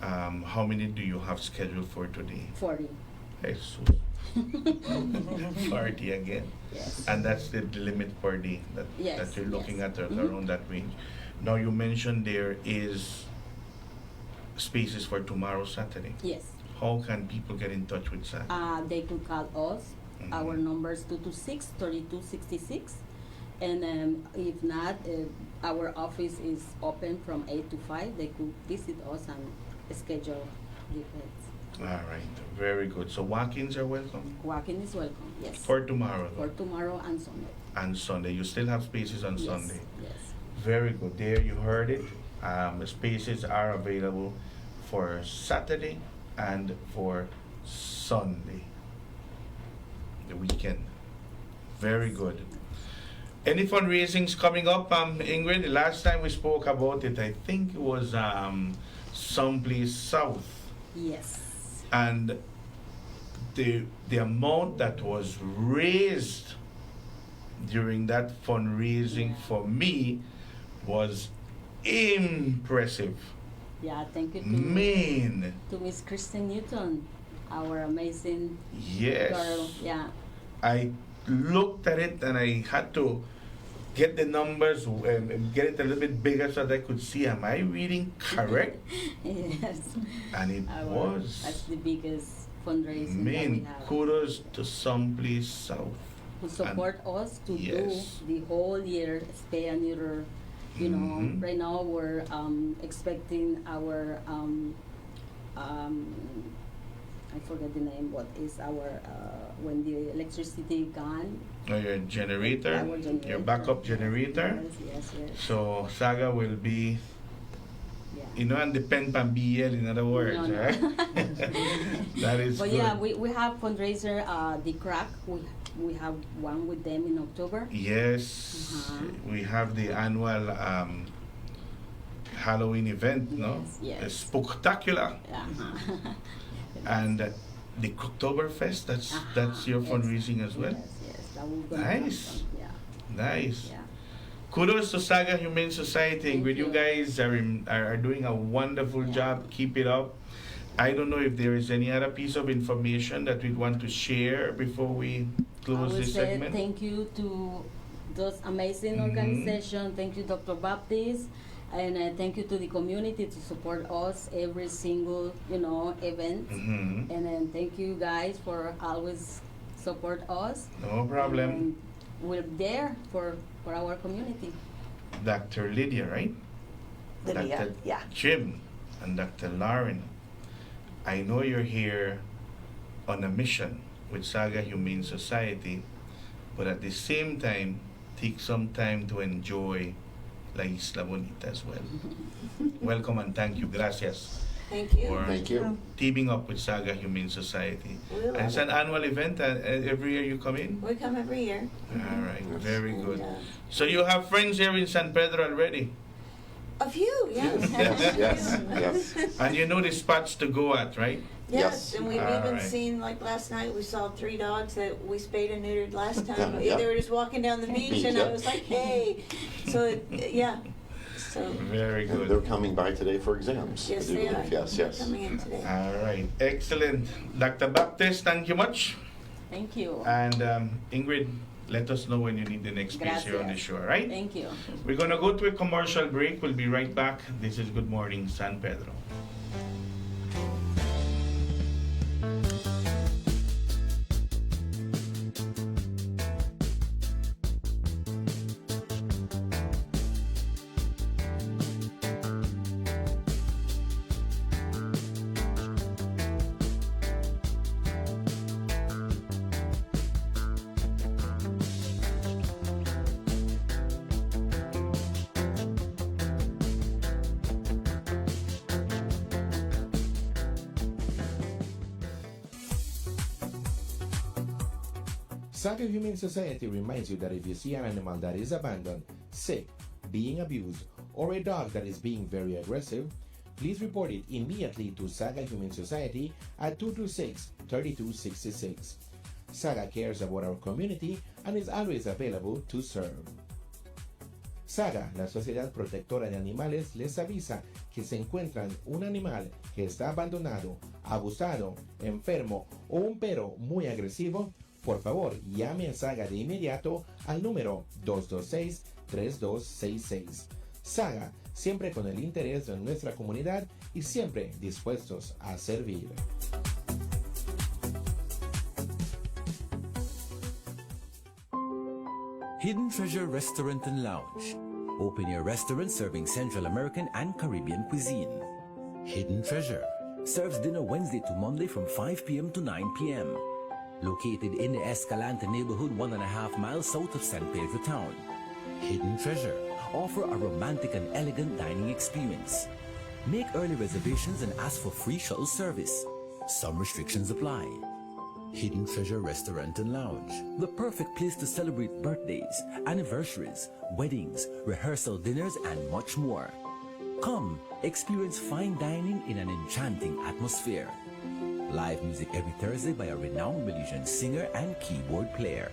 D: How many do you have scheduled for today?
Q: 40.
D: Jesus. 40 again.
Q: Yes.
D: And that's the limit per day that you're looking at around that range. Now you mentioned there is spaces for tomorrow, Saturday.
Q: Yes.
D: How can people get in touch with Saga?
Q: They could call us. Our number is 226-3266. And if not, our office is open from 8 to 5. They could visit us and schedule the events.
D: All right, very good. So walk-ins are welcome?
Q: Walk-in is welcome, yes.
D: For tomorrow?
Q: For tomorrow and Sunday.
D: And Sunday. You still have spaces on
Q: Yes,
D: Sunday?
Q: yes.
D: Very good. There you heard it. Spaces are available for Saturday and for Sunday, the weekend. Very good. Any fundraisings coming up, Ingrid? The last time we spoke about it, I think it was someplace south.
Q: Yes.
D: And the amount that was raised during that fundraising for me was impressive.
Q: Yeah, thank you to Miss Kristen Newton, our amazing
D: Yes.
Q: girl. Yeah.
D: I looked at it and I had to get the numbers and get it a little bit bigger so that I could see, am I reading correct?
Q: Yes.
D: And it was.
Q: That's the biggest fundraising that we
D: Man,
Q: have.
D: kudos to someplace south.
Q: To support us to
D: Yes.
Q: do the whole year spay and neuter. You know, right now we're expecting our I forget the name. What is our when the electricity gone?
D: Oh, your generator,
Q: Our generator.
D: your backup generator.
Q: Yes.
D: So Saga will be, you know, and depend on BL, in other words,
Q: No.
D: right? That is
Q: But
D: good.
Q: yeah, we have fundraiser, the crack. We have one with them in October.
D: Yes, we have the annual Halloween event, no?
Q: Yes.
D: It's spectacular. And the Oktoberfest, that's your fundraising as well?
Q: Yes, that will go
D: Nice.
Q: on. Yeah.
D: Nice. Kudos to Saga Humane Society. With you guys are doing a wonderful job. Keep it up. I don't know if there is any other piece of information that we'd want to share before we close
Q: I would
D: this
Q: say
D: segment.
Q: thank you to those amazing organizations. Thank you, Dr. Baptist. And thank you to the community to support us every single, event. And then thank you guys for always support us.
D: No problem.
Q: And we're there for our community.
D: Dr. Lydia, right?
Q: Lydia,
D: Dr.
Q: yeah.
D: Jim and Dr. Lauren. I know you're here on a mission with Saga Humane Society, but at the same time, take some time to enjoy La Isla Bonita as well. Welcome and thank you. Gracias.
S: Thank you.
D: For teaming up with Saga Humane Society.
S: We love
D: And it's an annual event. Every year you come in?
S: We come every year.
D: All right, very good.
S: And,
D: So you have friends here in San Pedro already?
S: a few, yes.
D: Yes. And you know the spots to go at, right?
S: Yes, and we've
D: All
S: even
D: right.
S: seen, like last night, we saw 3 dogs that we spayed and neutered last time.
T: Yeah.
S: They were just walking down the beach, and I was like, hey. So, yeah. So,
D: Very good.
T: They're coming by today for exams.
S: yes,
T: I do
S: they are.
T: believe. Yes,
S: They're
T: yes.
S: coming in today.
D: All right, excellent. Dr. Baptist, thank you much.
Q: Thank you.
D: And Ingrid, let us know when you need the next piece here on the show, all right?
Q: Thank you.
D: We're going to go to a commercial break. We'll be right back. This is Good Morning San Pedro.
U: Saga Humane Society reminds you that if you see an animal that is abandoned, sick, being abused, or a dog that is being very aggressive, please report it immediately to Saga Humane Society at 226-3266. Saga cares about our community and is always available to serve. Saga, la Sociedad Protectora de Animales, les avisa que se encuentran un animal que está abandonado, abusado, enfermo o un perro muy agresivo. Por favor, llame a Saga de inmediato al número 226-3266. Saga, siempre con el interés de nuestra comunidad y siempre dispuestos a servir.
H: Hidden Treasure Restaurant and Lounge. Open your restaurant serving Central American and Caribbean cuisine. Hidden Treasure serves dinner Wednesday to Monday from 5 p.m. to 9 p.m. Located in the Escalante neighborhood 1.5 miles south of San Pedro town. Hidden Treasure offer a romantic and elegant dining experience. Make early reservations and ask for free shuttle service. Some restrictions apply. Hidden Treasure Restaurant and Lounge, the perfect place to celebrate birthdays, anniversaries, weddings, rehearsal dinners, and much more. Come, experience fine dining in an enchanting atmosphere. Live music every Thursday by a renowned Belizean singer and keyboard player.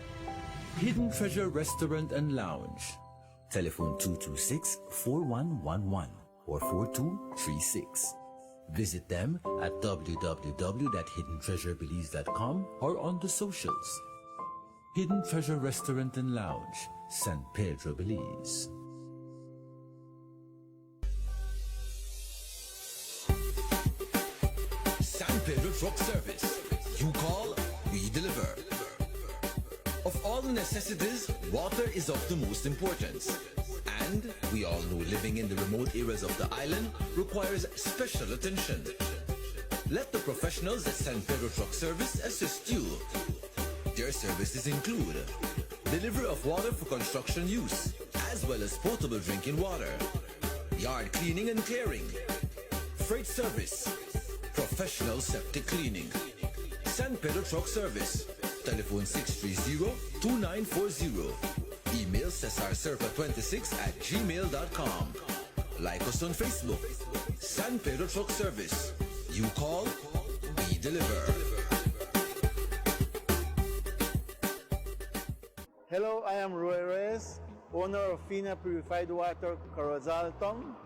H: Hidden Treasure Restaurant and Lounge. Telephone 226-4111 or 4236. Visit them at www.hiddentreasurebelize.com or on the socials. Hidden Treasure Restaurant and Lounge, San Pedro, Belize.
A: San Pedro Truck Service. You call, we deliver. Of all necessities, water is of the most importance. And we all know living in the remote areas of the island requires special attention. Let the professionals at San Pedro Truck Service assist you. Their services include delivery of water for construction use, as well as potable drinking water, yard cleaning and clearing, freight service, professional septic cleaning. San Pedro Truck Service. Telephone 630-2940. Email cesarsurfa26@gmail.com. Like us on Facebook. San Pedro Truck Service. You call, we deliver.
V: Hello, I am Roy Reyes, owner of Fina Purified Water, Corozal Tong.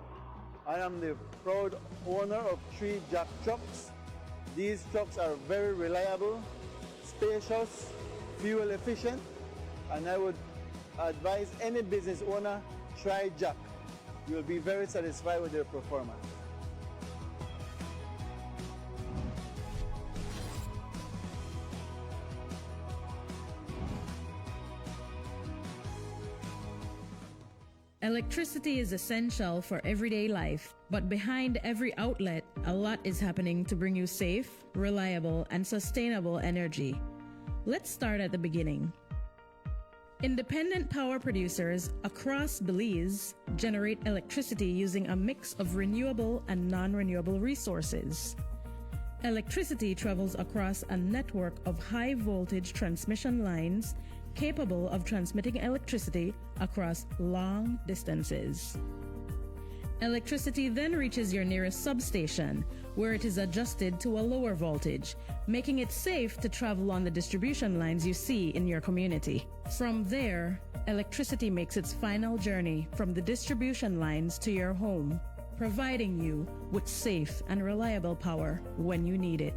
V: I am the proud owner of 3 Jack trucks. These trucks are very reliable, spacious, fuel efficient, and I would advise any business owner, try Jack. You'll be very satisfied with their performance.
K: Electricity is essential for everyday life, but behind every outlet, a lot is happening to bring you safe, reliable, and sustainable energy. Let's start at the beginning. Independent power producers across Belize generate electricity using a mix of renewable and non-renewable resources. Electricity travels across a network of high-voltage transmission lines capable of transmitting electricity across long distances. Electricity then reaches your nearest substation, where it is adjusted to a lower voltage, making it safe to travel on the distribution lines you see in your community. From there, electricity makes its final journey from the distribution lines to your home, providing you with safe and reliable power when you need it.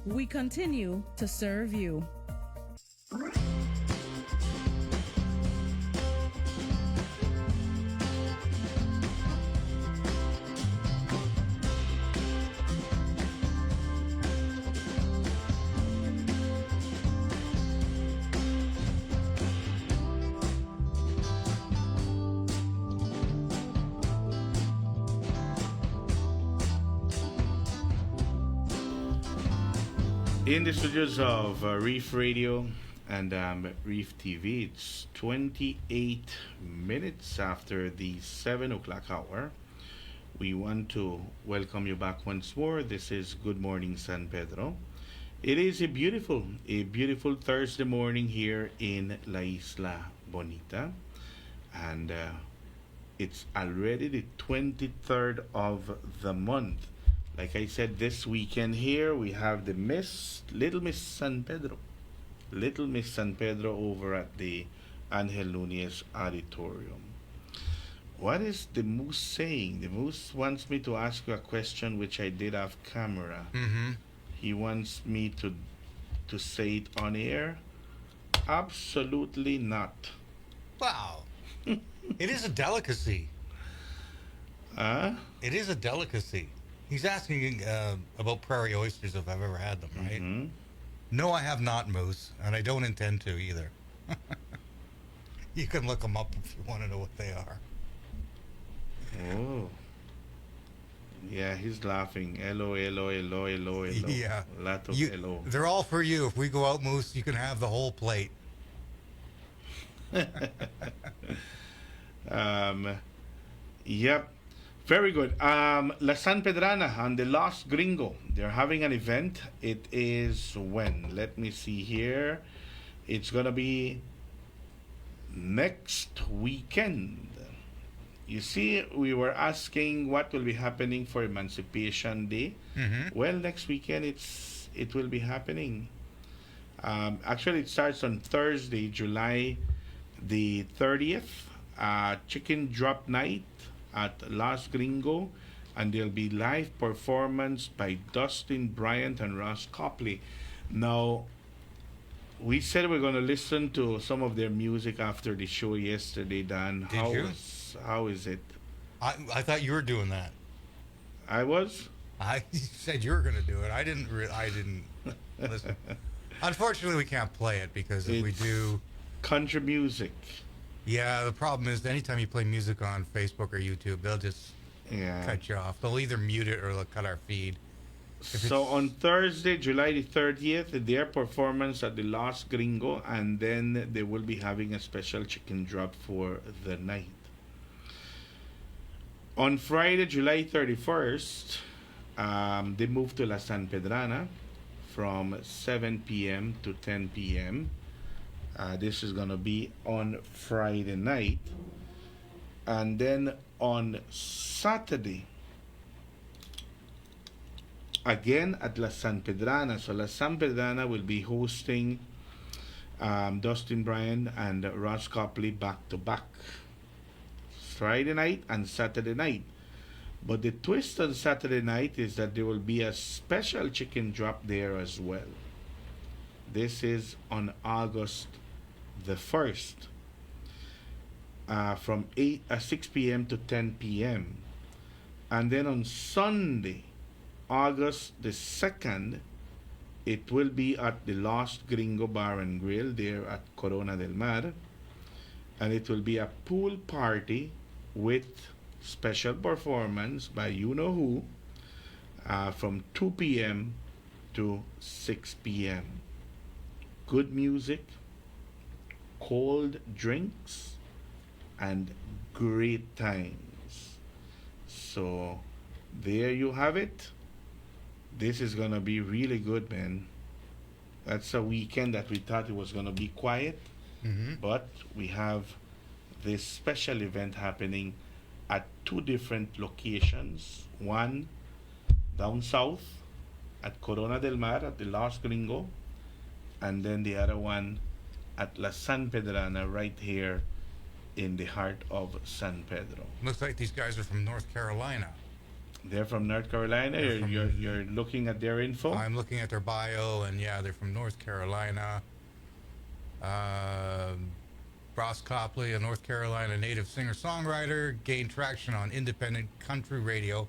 K: We continue to serve you.
D: In the studios of Reef Radio and Reef TV, it's 28 minutes after the 7 o'clock hour. We want to welcome you back once more. This is Good Morning San Pedro. It is a beautiful Thursday morning here in La Isla Bonita. And it's already the 23rd of the month Like I said, this weekend here we have the Little Miss San Pedro. Little Miss San Pedro over at the Angel Nunez Auditorium. What is the moose saying? The moose wants me to ask you a question which I did off camera.
E: Mm-hmm.
D: He wants me to say it on air. Absolutely not.
E: Wow. It is a delicacy. It is a delicacy. He's asking about prairie oysters if I've ever had them, right?
D: Mm-hmm.
E: No, I have not, Moose, and I don't intend to either. You can look them up if you want to know what they are.
D: Oh. Yeah, he's laughing. Hello, hello, hello, hello, hello.
E: Yeah.
D: A lot of hello.
E: They're all for you. If we go out, Moose, you can have the whole plate.
D: Yep. Very good. La San Pedrana and the Lost Gringo. They're having an event. It is when? Let me see here. It's going to be next weekend. You see, we were asking what will be happening for Emancipation Day.
E: Mm-hmm.
D: Well, next weekend it will be happening. Actually, it starts on Thursday, July the 30th. Chicken Drop Night at Las Gringo, and there'll be live performance by Dustin Bryant and Ross Copley. Now, we said we're going to listen to some of their music after the show yesterday, Dan. How is it?
E: I thought you were doing that.
D: I was?
E: I said you were going to do it. I didn't listen. Unfortunately, we can't play it because if we do
D: country music.
E: Yeah, the problem is anytime you play music on Facebook or YouTube, they'll just cut you off. They'll either mute it or they'll cut our feed.
D: So on Thursday, July the 30th, their performance at the Los Gringo, and then they will be having a special chicken drop for the night. On Friday, July 31st, they moved to La San Pedrana from 7 p.m. to 10 p.m. This is going to be on Friday night. And then on Saturday, again at La San Pedrana. So La San Pedrana will be hosting Dustin Bryan and Ross Copley back to back. Friday night and Saturday night. But the twist on Saturday night is that there will be a special chicken drop there as well. This is on August the 1st from 6 p.m. to 10 p.m. And then on Sunday, August the 2nd, it will be at the Lost Gringo Bar and Grill there at Corona del Mar. And it will be a pool party with special performance by you-know-who from 2 p.m. to 6 p.m. Good music, cold drinks, and great times. So there you have it. This is gonna be really good, man. That's a weekend that we thought it was gonna be quiet, but we have this special event happening at two different locations. One down south at Corona del Mar at the Los Gringo, and then the other one at La San Pedrana right here in the heart of San Pedro.
E: Looks like these guys are from North Carolina.
D: They're from North Carolina. You're looking at their info?
E: I'm looking at their bio, and yeah, they're from North Carolina. Ross Copley, a North Carolina native singer-songwriter, gained traction on independent country radio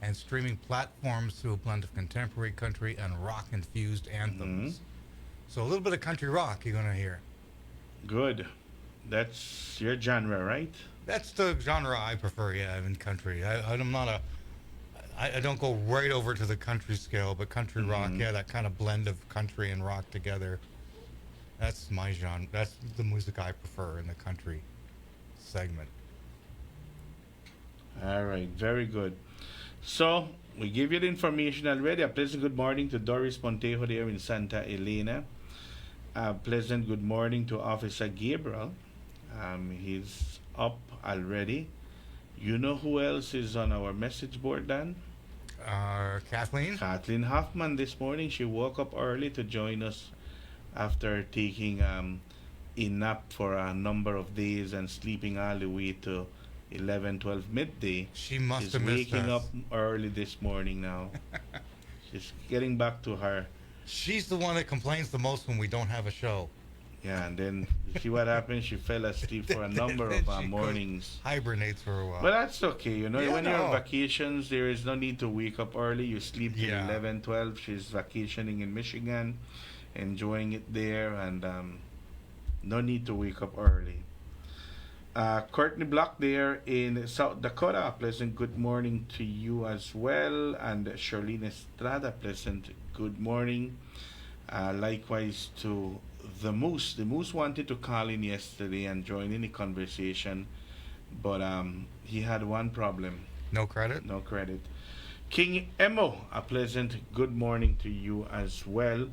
E: and streaming platforms through a blend of contemporary country and rock-infused anthems. So a little bit of country rock you're going to hear.
D: Good. That's your genre, right?
E: That's the genre I prefer, yeah, in country. I'm not I don't go right over to the country scale, but country rock, yeah, that kind of blend of country and rock together. That's my genre. That's the music I prefer in the country segment.
D: All right, very good. So, we give you the information already. A pleasant good morning to Doris Montejo there in Santa Elena. A pleasant good morning to Officer Gabriel. He's up already. You know who else is on our message board, Dan?
E: Kathleen?
D: Kathleen Hoffman this morning. She woke up early to join us after taking a nap for a number of days and sleeping all the way to 11, 12 midday.
E: She must
D: She's
E: have missed
D: waking
E: us.
D: up early this morning now. She's getting back to her.
E: She's the one that complains the most when we don't have a show.
D: Yeah, and then see what happened? She fell asleep for a number of
E: She
D: mornings.
E: hibernates for a while.
D: But that's okay, you know.
E: Yeah,
D: When you're on
E: no.
D: vacations, there is no need to wake up early. You sleep till
E: Yeah.
D: 11, 12. She's vacationing in Michigan, enjoying it there, and no need to wake up early. Courtney Block there in South Dakota, a pleasant good morning to you as well. And Charlene Estrada, pleasant good morning. Likewise to the Moose. The Moose wanted to call in yesterday and join in the conversation, but he had one problem.
E: No credit?
D: No credit. King Emo, a pleasant good morning to you as well.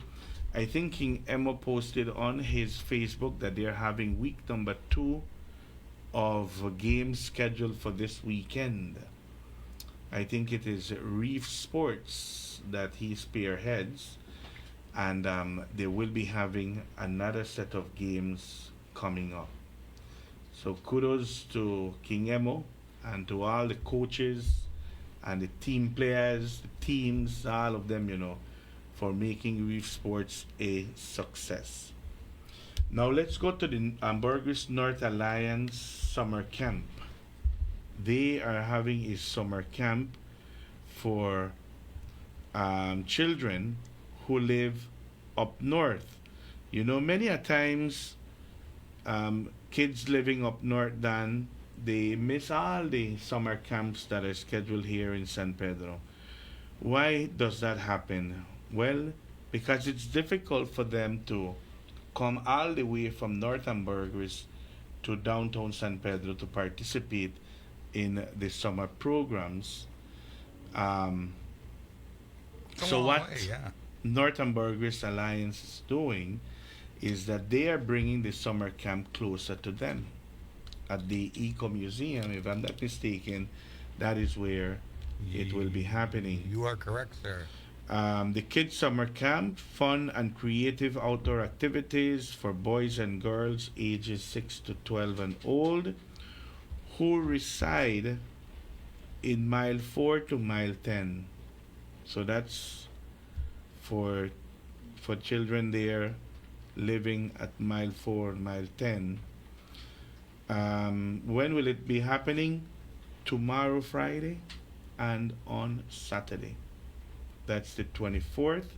D: I think King Emo posted on his Facebook that they're having week number 2 of games scheduled for this weekend. I think it is Reef Sports that he spearheads, and they will be having another set of games coming up. So kudos to King Emo and to all the coaches and the team players, the teams, all of them, you know, for making Reef Sports a success. Now let's go to the Burgess North Alliance Summer Camp. They are having a summer camp for children who live up north. You know, many a times kids living up north, Dan, they miss all the summer camps that are scheduled here in San Pedro. Why does that happen? Well, because it's difficult for them to come all the way from North Ambergris to downtown San Pedro to participate in the summer programs. So what North Ambergris Alliance is doing is that they are bringing the summer camp closer to them at the Eco Museum. If I'm not mistaken, that is where it will be happening.
E: You are correct, sir.
D: The Kids Summer Camp, fun and creative outdoor activities for boys and girls ages 6 to 12 and old who reside in mile 4 to mile 10. So that's for children there living at mile 4, mile 10. When will it be happening? Tomorrow, Friday, and on Saturday. That's the 24th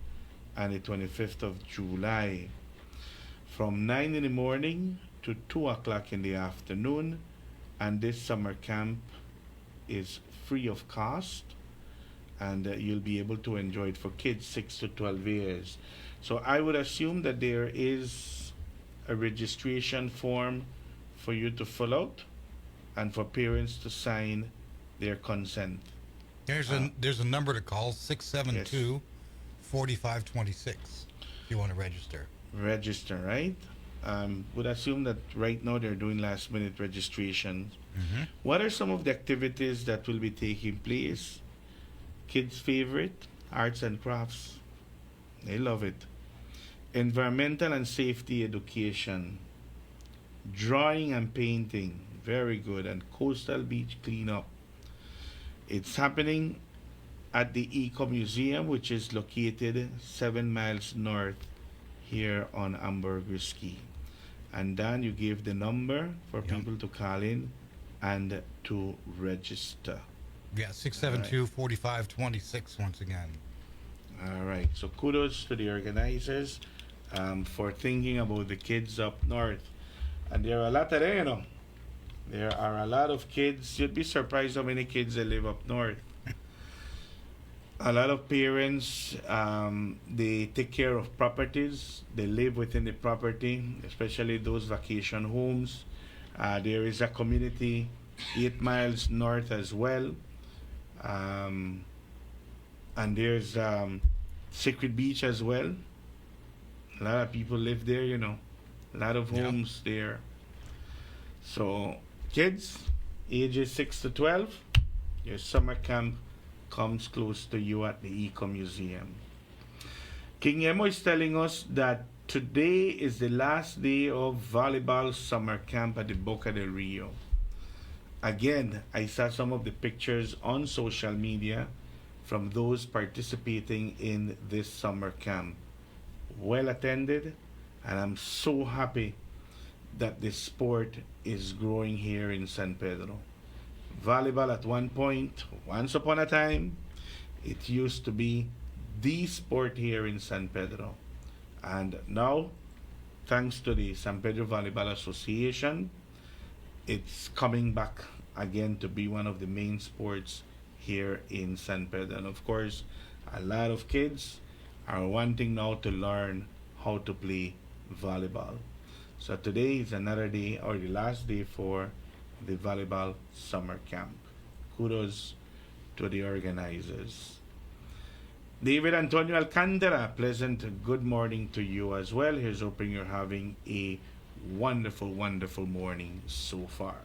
D: and the 25th of July. From 9 in the morning to 2 o'clock in the afternoon. And this summer camp is free of cost. And you'll be able to enjoy it for kids 6 to 12 years. So I would assume that there is a registration form for you to fill out and for parents to sign their consent.
E: There's a number to call, 672-4526, if you want to register.
D: Register, right? Would assume that right now they're doing last minute registrations.
E: Mm-hmm.
D: What are some of the activities that will be taking place? Kids' favorite, arts and crafts. They love it. Environmental and safety education. Drawing and painting, very good. And coastal beach cleanup. It's happening at the Eco Museum, which is located 7 miles north here on Ambergris Key. And Dan, you gave the number for people to call in and to register.
E: Yeah, 672-4526 once again.
D: All right. So kudos to the organizers for thinking about the kids up north. And there are a lot of them, you know. There are a lot of kids. You'd be surprised how many kids that live up north. A lot of parents, they take care of properties. They live within the property, especially those vacation homes. There is a community 8 miles north as well. And there's Secret Beach as well. A lot of people live there, you know. A lot of homes there. So kids ages 6 to 12, your summer camp comes close to you at the Eco Museum. King Emo is telling us that today is the last day of volleyball summer camp at the Boca del Rio. Again, I saw some of the pictures on social media from those participating in this summer camp. Well attended, and I'm so happy that this sport is growing here in San Pedro. Volleyball at one point, once upon a time, it used to be the sport here in San Pedro. And now, thanks to the San Pedro Volleyball Association, it's coming back again to be one of the main sports here in San Pedro. And of course, a lot of kids are wanting now to learn how to play volleyball. So today is another day, or the last day, for the volleyball summer camp. Kudos to the organizers. David Antonio Alcantara, pleasant good morning to you as well. Here's hoping you're having a wonderful, wonderful morning so far.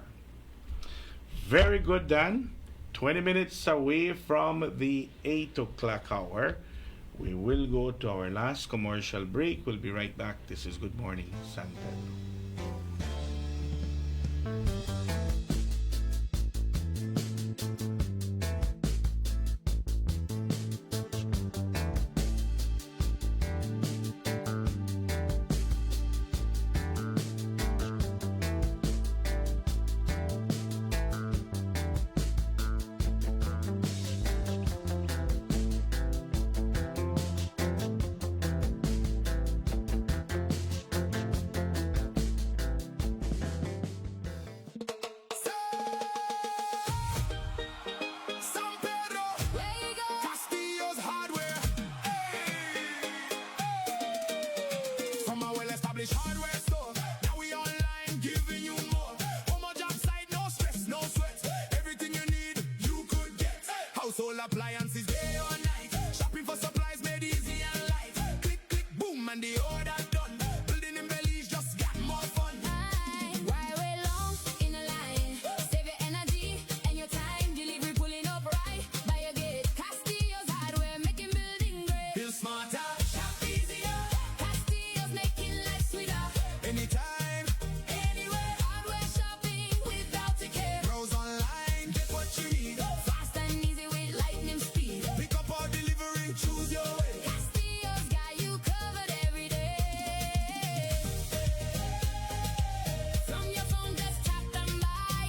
D: Very good, Dan. 20 minutes away from the 8 o'clock hour. We will go to our last commercial break. We'll be right back. This is Good Morning San Pedro.
F: Appliances day or night. Shopping for supplies made easy and light. Click, click, boom, and the order done. Building in Belize just got more fun.
B: While we're long in a line, save your energy and your time. Delivery pulling up right by your gate. Castillo's hardware making building great.
F: Feel smarter,
B: shop easier. Castillo's making life sweeter.
F: anytime,
B: Anywhere, hardware shopping without a care.
F: browse online, get what you need.
B: Fast and easy with lightning speed.
F: Pick up or delivery, choose your way.
B: Castillo's got you covered every day. From your phone, just tap and buy.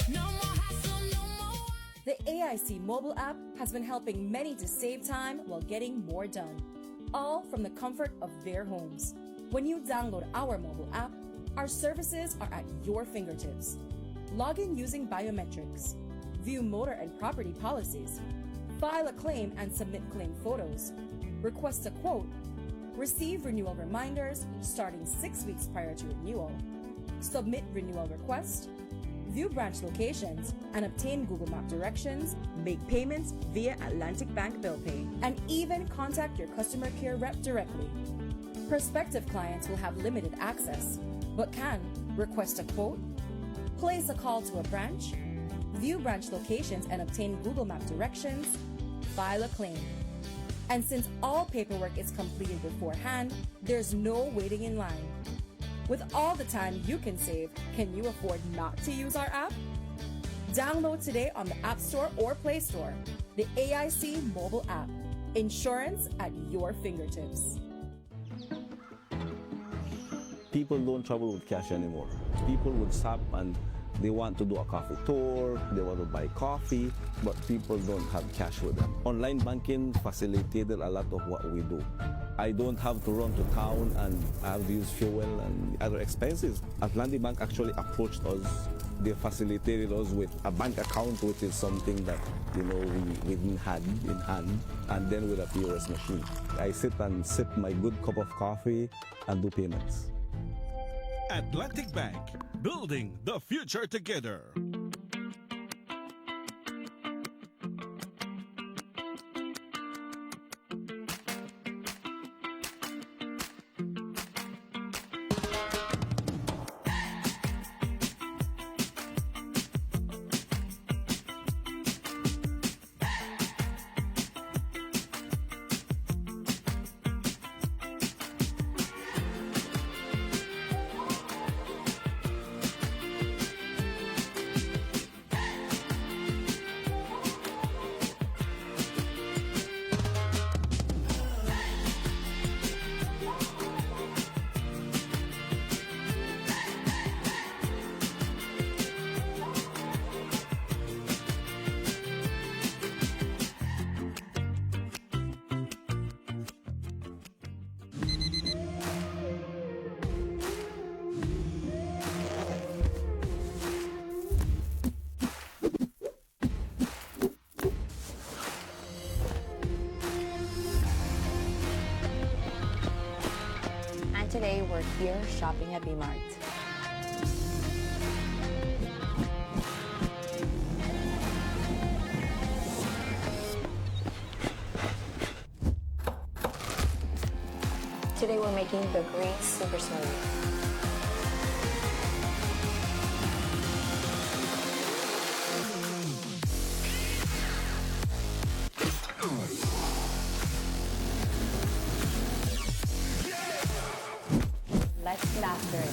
B: No more hassle, no more.
C: The AIC mobile app has been helping many to save time while getting more done, all from the comfort of their homes. When you download our mobile app, our services are at your fingertips. Log in using biometrics, view motor and property policies, file a claim and submit claim photos, request a quote, receive renewal reminders starting 6 weeks prior to renewal, submit renewal request, view branch locations, and obtain Google Map directions, make payments via Atlantic Bank Bill Pay, and even contact your customer care rep directly. Prospective clients will have limited access, but can request a quote, place a call to a branch, view branch locations and obtain Google Map directions, file a claim. And since all paperwork is completed beforehand, there's no waiting in line. With all the time you can save, can you afford not to use our app? Download today on the App Store or Play Store. The AIC mobile app. Insurance at your fingertips.
W: People don't travel with cash anymore. People would stop and they want to do a coffee tour, they want to buy coffee, but people don't have cash with them. Online banking facilitated a lot of what we do. I don't have to run to town and I have to use fuel and other expenses. Atlantic Bank actually approached us. They facilitated us with a bank account, which is something that we didn't have in hand, and then with a POS machine. I sit and sip my good cup of coffee and do payments.
P: Atlantic Bank, building the future together.
G: today, we're here shopping at B-Mart. Today we're making the green super smoothie. Let's get after it.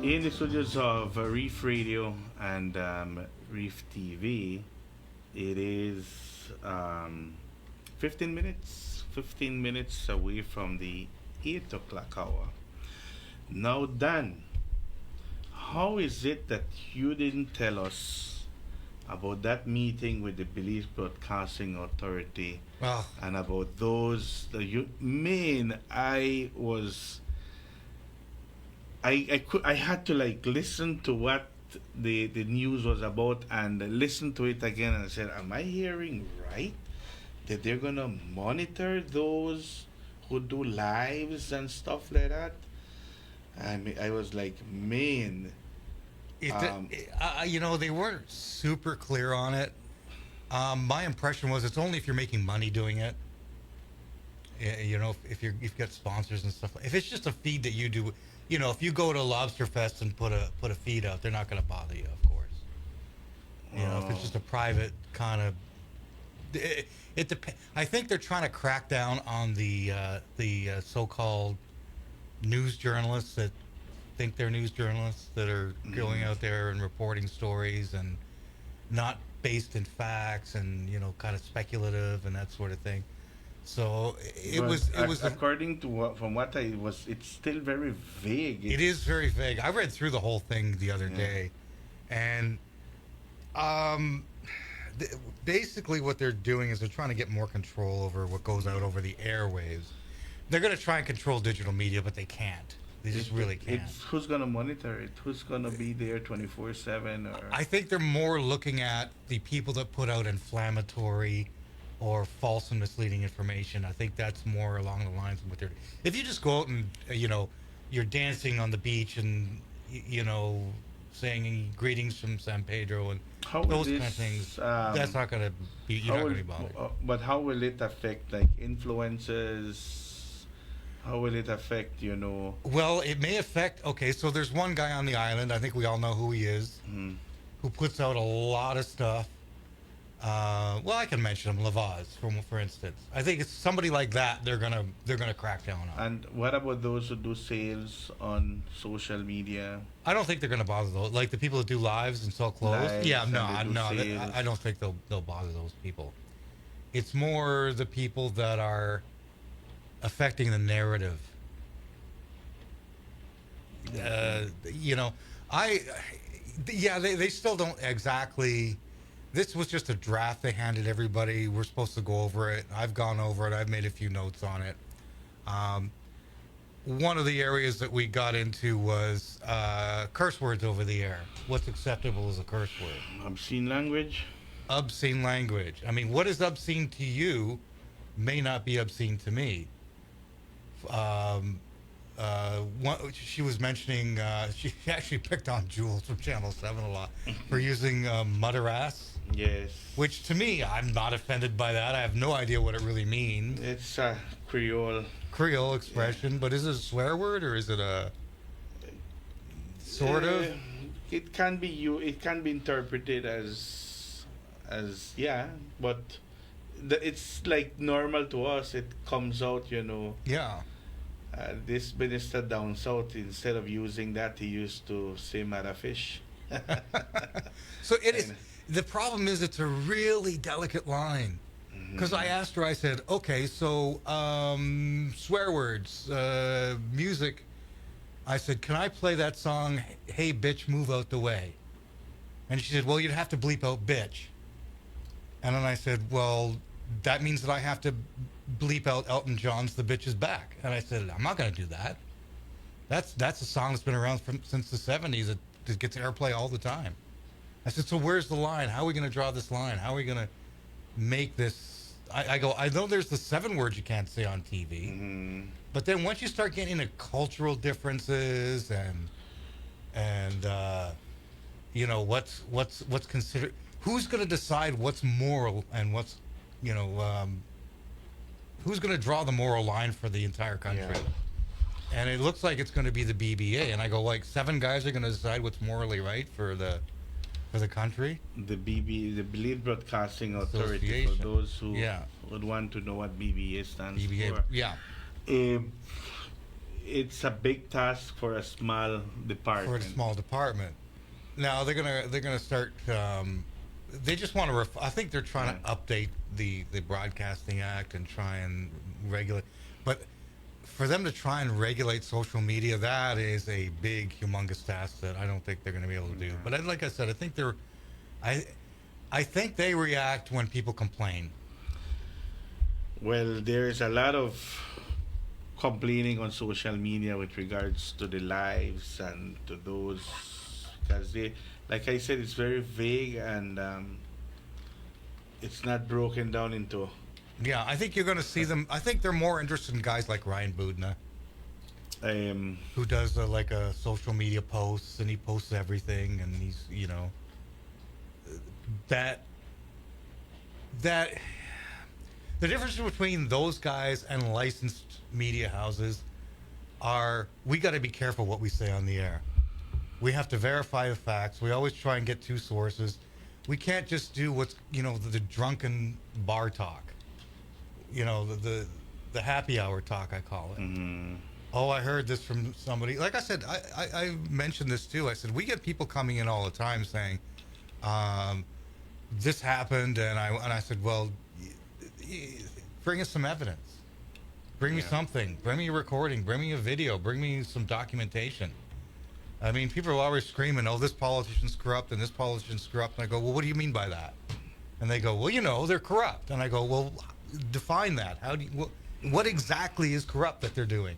D: In the studios of Reef Radio and Reef TV, it is 15 minutes away from the 8 o'clock hour. Now, Dan, how is it that you didn't tell us about that meeting with the Belize Broadcasting Authority and about those, I had to like listen to what the news was about and listen to it again, and I said, am I hearing right that they're gonna monitor those who do lives and stuff like that? I was like, man,
E: they weren't super clear on it. My impression was it's only if you're making money doing it. If you've got sponsors and stuff. If it's just a feed that you do. If you go to Lobster Fest and put a feed out, they're not going to bother you, of course. If it's just a private kind of, it depends. I think they're trying to crack down on the so-called news journalists that think they're news journalists that are going out there and reporting stories and not based in facts and kind of speculative and that sort of thing. So it was
D: according to from what it's still very vague.
E: It is very vague. I read through the whole thing the other day, and basically what they're doing is they're trying to get more control over what goes out over the airwaves. They're going to try and control digital media, but they can't. They just really can't.
D: Who's going to monitor it? Who's going to be there 24/7?
E: I think they're more looking at the people that put out inflammatory or false and misleading information. I think that's more along the lines of what they're. If you just go out and you're dancing on the beach and saying greetings from San Pedro and those kind of things, that's not going to be. You're not going to be bothered.
D: But how will it affect like influencers? How will it affect
E: Well, it may affect. Okay, so there's one guy on the island. I think we all know who he is, who puts out a lot of stuff. Well, I can mention him, Lavaz, for instance. I think it's somebody like that. They're gonna crack down on.
D: And what about those who do sales on social media?
E: I don't think they're gonna bother those. Like the people that do lives and sell clothes. I don't think they'll bother those people. It's more the people that are affecting the narrative. They still don't exactly. This was just a draft they handed everybody. We're supposed to go over it. I've gone over it. I've made a few notes on it. One of the areas that we got into was curse words over the air. What's acceptable as a curse word?
D: Obscene language?
E: Obscene language. I mean, what is obscene to you may not be obscene to me. She was mentioning, she actually picked on Jules from Channel 7 a lot for using mother ass.
D: Yes.
E: Which to me, I'm not offended by that. I have no idea what it really means.
D: It's a Creole
E: expression, but is it a swear word or is it a sort of?
D: It can be interpreted as but it's like normal to us. It comes out,
E: Yeah.
D: This minister down south, instead of using that, he used to say "mother fish."
E: So it is. The problem is, it's a really delicate line. Because I asked her, I said, okay, so swear words, music. I said, can I play that song, "Hey Bitch, Move Out the Way"? And she said, well, you'd have to bleep out bitch. And then I said, well, that means that I have to bleep out Elton John's "The Bitch Is Back." And I said, I'm not going to do that. That's a song that's been around since the 70s. It gets airplay all the time. I said, so where's the line? How are we going to draw this line? How are we going to make this? I go, I know there's the 7 words you can't say on TV, but then once you start getting into cultural differences and what's considered, who's going to decide what's moral and what's, who's going to draw the moral line for the entire country? Yeah. And it looks like it's going to be the BBA. And I go, like, 7 guys are going to decide what's morally right for the country?
D: The Believe Broadcasting Authority, for those who would want to know what BBA stands for.
E: Yeah.
D: It's a big task for a small department.
E: For a small department. Now they're gonna start. They just want to. I think they're trying to update the Broadcasting Act and try and regulate. But for them to try and regulate social media, that is a big, humongous task that I don't think they're going to be able to do. But like I said, I think I think they react when people complain.
D: Well, there's a lot of complaining on social media with regards to the lives and to those, because they, like I said, it's very vague and it's not broken down into.
E: Yeah, I think you're going to see them. I think they're more interested in guys like Ryan Budna, who does like a social media posts, and he posts everything, and he's that the difference between those guys and licensed media houses are, we got to be careful what we say on the air. We have to verify the facts. We always try and get 2 sources. We can't just do what's the drunken bar talk. The happy hour talk, I call it. Oh, I heard this from somebody. Like I said, I mentioned this too. I said, we get people coming in all the time saying, this happened, and I said, well, bring us some evidence. Bring me something. Bring me a recording. Bring me a video. Bring me some documentation. I mean, people are always screaming, oh, this politician's corrupt and this politician's corrupt. And I go, well, what do you mean by that? And they go, well, they're corrupt. And I go, well, define that. How do you, what exactly is corrupt that they're doing?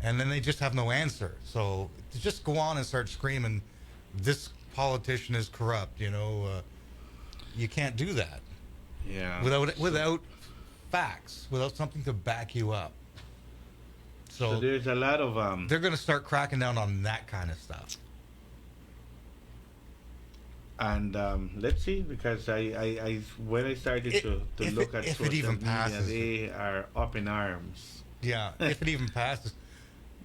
E: And then they just have no answer. So to just go on and start screaming, this politician is corrupt, you can't do that.
D: Yeah.
E: Without facts, without something to back you up.
D: So there's a lot of
E: they're going to start cracking down on that kind of stuff.
D: And let's see, because I when I started to look at social media, they are up in arms.
E: Yeah, if it even passes.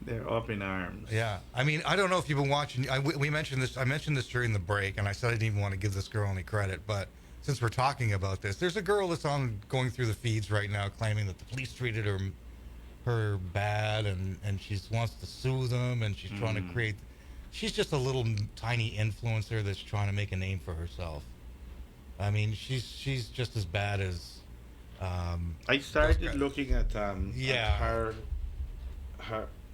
D: They're up in arms.
E: Yeah, I mean, I don't know if you've been watching. We mentioned this. I mentioned this during the break, and I said I didn't even want to give this girl any credit. But since we're talking about this, there's a girl that's going through the feeds right now, claiming that the police treated her bad, and she wants to sue them, and she's trying to create. She's just a little tiny influencer that's trying to make a name for herself. I mean, she's just as bad as.
D: I started looking at her.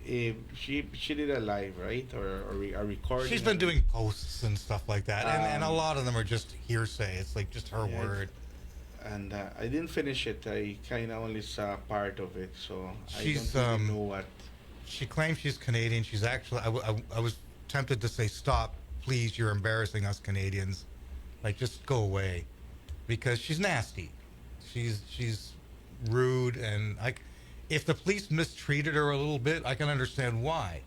D: She did a live, right, or a recording.
E: She's been doing posts and stuff like that, and a lot of them are just hearsay. It's like just her word.
D: And I didn't finish it. I kind of only saw part of it, so I don't really know what.
E: She claims she's Canadian. She's actually. I was tempted to say, "Stop, please! You're embarrassing us Canadians. Like, just go away," because she's nasty. She's rude, and if the police mistreated her a little bit, I can understand why.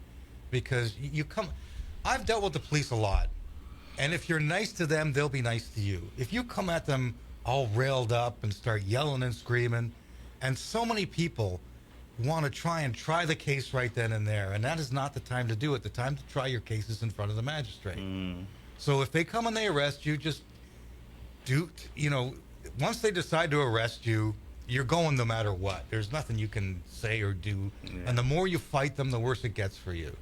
E: Because I've dealt with the police a lot, and if you're nice to them, they'll be nice to you. If you come at them all railed up and start yelling and screaming, and so many people want to try the case right then and there, and that is not the time to do it. The time to try your case is in front of the magistrate. So if they come and they arrest you, just once they decide to arrest you, you're going no matter what. There's nothing you can say or do.
D: Yeah.
E: And the more you fight them, the worse it gets for you.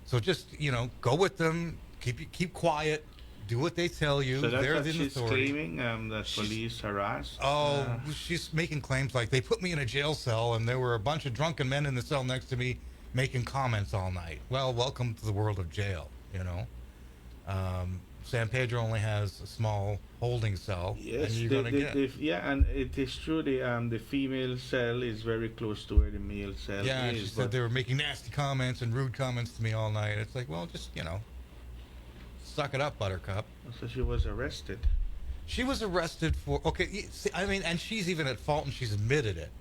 E: So just, go with them, keep quiet, do what they tell you.
D: So that's
E: They're
D: what
E: the
D: she's
E: authority.
D: claiming, that police harassed?
E: She's making claims like they put me in a jail cell and there were a bunch of drunken men in the cell next to me making comments all night. Well, welcome to the world of jail, San Pedro only has a small holding cell.
D: Yes,
E: and you're gonna get.
D: and it is true. The female cell is very close to where the male cell
E: Yeah,
D: is.
E: she said they were making nasty comments and rude comments to me all night. It's like, well, just, suck it up, Buttercup.
D: So she was arrested.
E: She was arrested for, and she's even at fault and she's admitted it.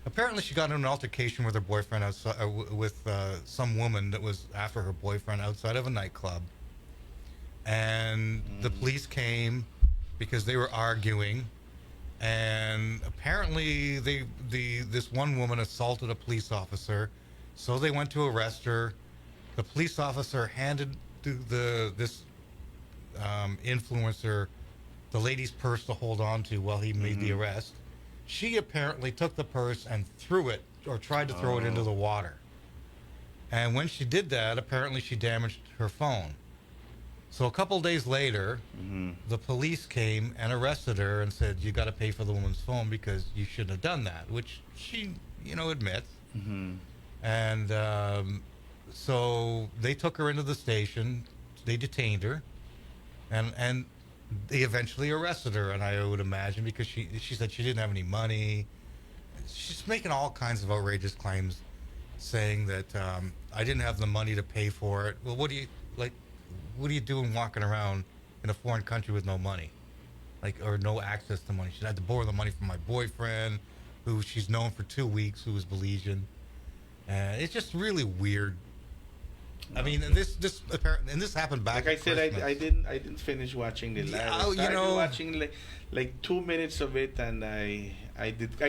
E: Apparently she got in an altercation with her boyfriend, with some woman that was after her boyfriend outside of a nightclub. And the police came because they were arguing, and apparently this one woman assaulted a police officer, so they went to arrest her. The police officer handed this influencer the lady's purse to hold on to while he made the arrest. She apparently took the purse and threw it, or tried to throw it into the water. And when she did that, apparently she damaged her phone. So a couple days later, the police came and arrested her and said, you got to pay for the woman's phone because you shouldn't have done that, which she, admits. And so they took her into the station. They detained her, and they eventually arrested her. And I would imagine because she said she didn't have any money. She's making all kinds of outrageous claims, saying that I didn't have the money to pay for it. Well, what are you doing walking around in a foreign country with no money, or no access to money? She had to borrow the money from my boyfriend, who she's known for 2 weeks, who was Belizean. It's just really weird. I mean, this happened back.
D: Like I said, I didn't finish watching the live. I started watching like 2 minutes of it, and I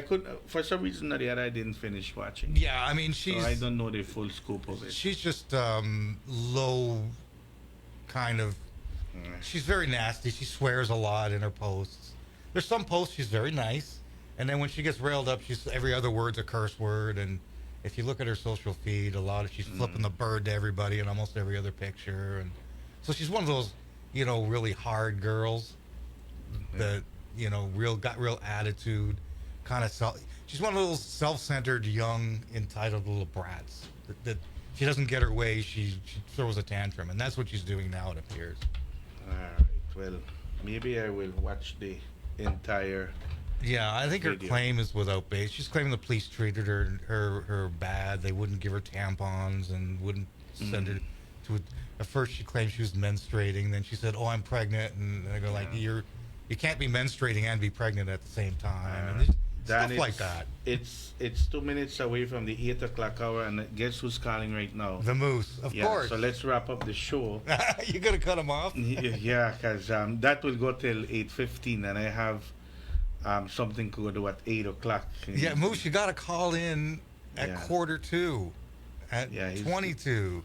D: couldn't, for some reason or the other, I didn't finish watching.
E: Yeah, I mean,
D: so I don't know the full scope of it.
E: She's just low, kind of. She's very nasty. She swears a lot in her posts. There's some posts she's very nice, and then when she gets railed up, every other word's a curse word. And if you look at her social feed, she's flipping the bird to everybody in almost every other picture. And so she's one of those, really hard girls that, got real attitude, kind of she's one of those self-centered, young, entitled little brats that she doesn't get her way, she throws a tantrum, and that's what she's doing now, it appears.
D: All right, well, maybe I will watch the entire.
E: Yeah, I think
D: video.
E: Her claim is without base. She's claiming the police treated her bad. They wouldn't give her tampons and wouldn't send her to. At first, she claimed she was menstruating. Then she said, "Oh, I'm pregnant," and they go like, "You can't be menstruating and be pregnant at the same time." And stuff like that.
D: It's 2 minutes away from the 8 o'clock hour, and guess who's calling right now?
E: The Moose, of course.
D: So let's wrap up the show.
E: You're gonna cut him off?
D: Yeah, because that will go till 8:15, and I have something to do at 8 o'clock.
E: Yeah, Moose, you gotta call in at 1:45, at 22.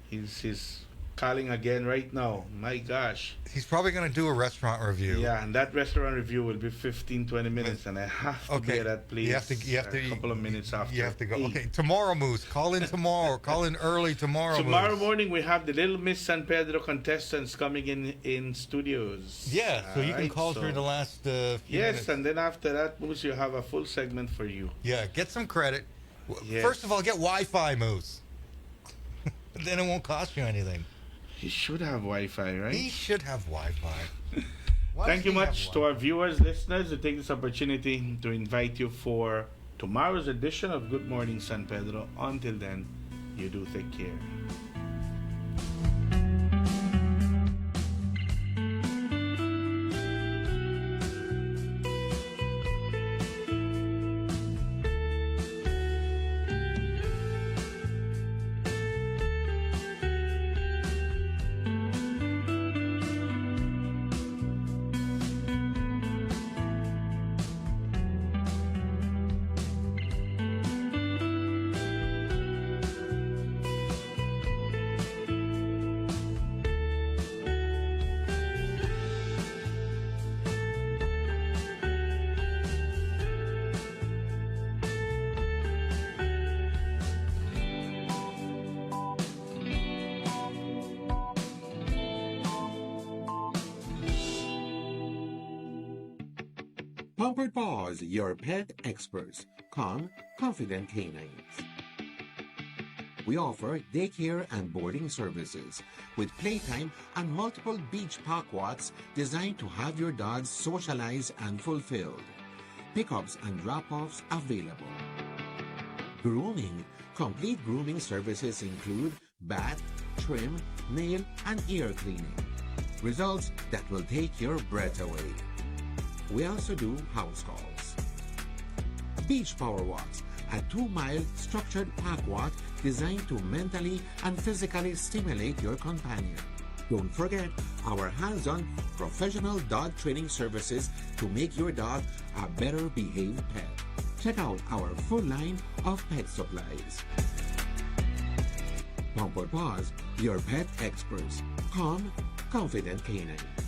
D: He's calling again right now. My gosh.
E: He's probably going to do a restaurant review.
D: Yeah, and that restaurant review will be 15-20 minutes, and I have to be at that place
E: you have to
D: a couple of minutes after.
E: You have to go.
D: 8.
E: Okay, tomorrow, Moose. Call in tomorrow. Call in early tomorrow,
D: Tomorrow
E: Moose.
D: morning, we have the Little Miss San Pedro contestants coming in studios.
E: Yeah, so you can call during the last few minutes.
D: And then after that, Moose, you have a full segment for you.
E: Yeah, get some credit.
D: Yes.
E: First of all, get Wi-Fi, Moose. Then it won't cost you anything.
D: He should have Wi-Fi, right?
E: He should have Wi-Fi.
D: Thank you much to our viewers, listeners. I take this opportunity to invite you for tomorrow's edition of Good Morning San Pedro. Until then, you do take care.
U: Pampered Paws, your pet experts. Calm, confident canines. We offer daycare and boarding services with playtime and multiple beach park-walks designed to have your dogs socialize and fulfilled. Pickups and drop-offs available. Grooming. Complete grooming services include bath, trim, nail, and ear cleaning. Results that will take your breath away. We also do house calls. Beach Power Walks, a 2-mile structured park walk designed to mentally and physically stimulate your companion. Don't forget our hands-on professional dog training services to make your dog a better behaved pet. Check out our full line of pet supplies. Pampered Paws, your pet experts. Calm, confident canines.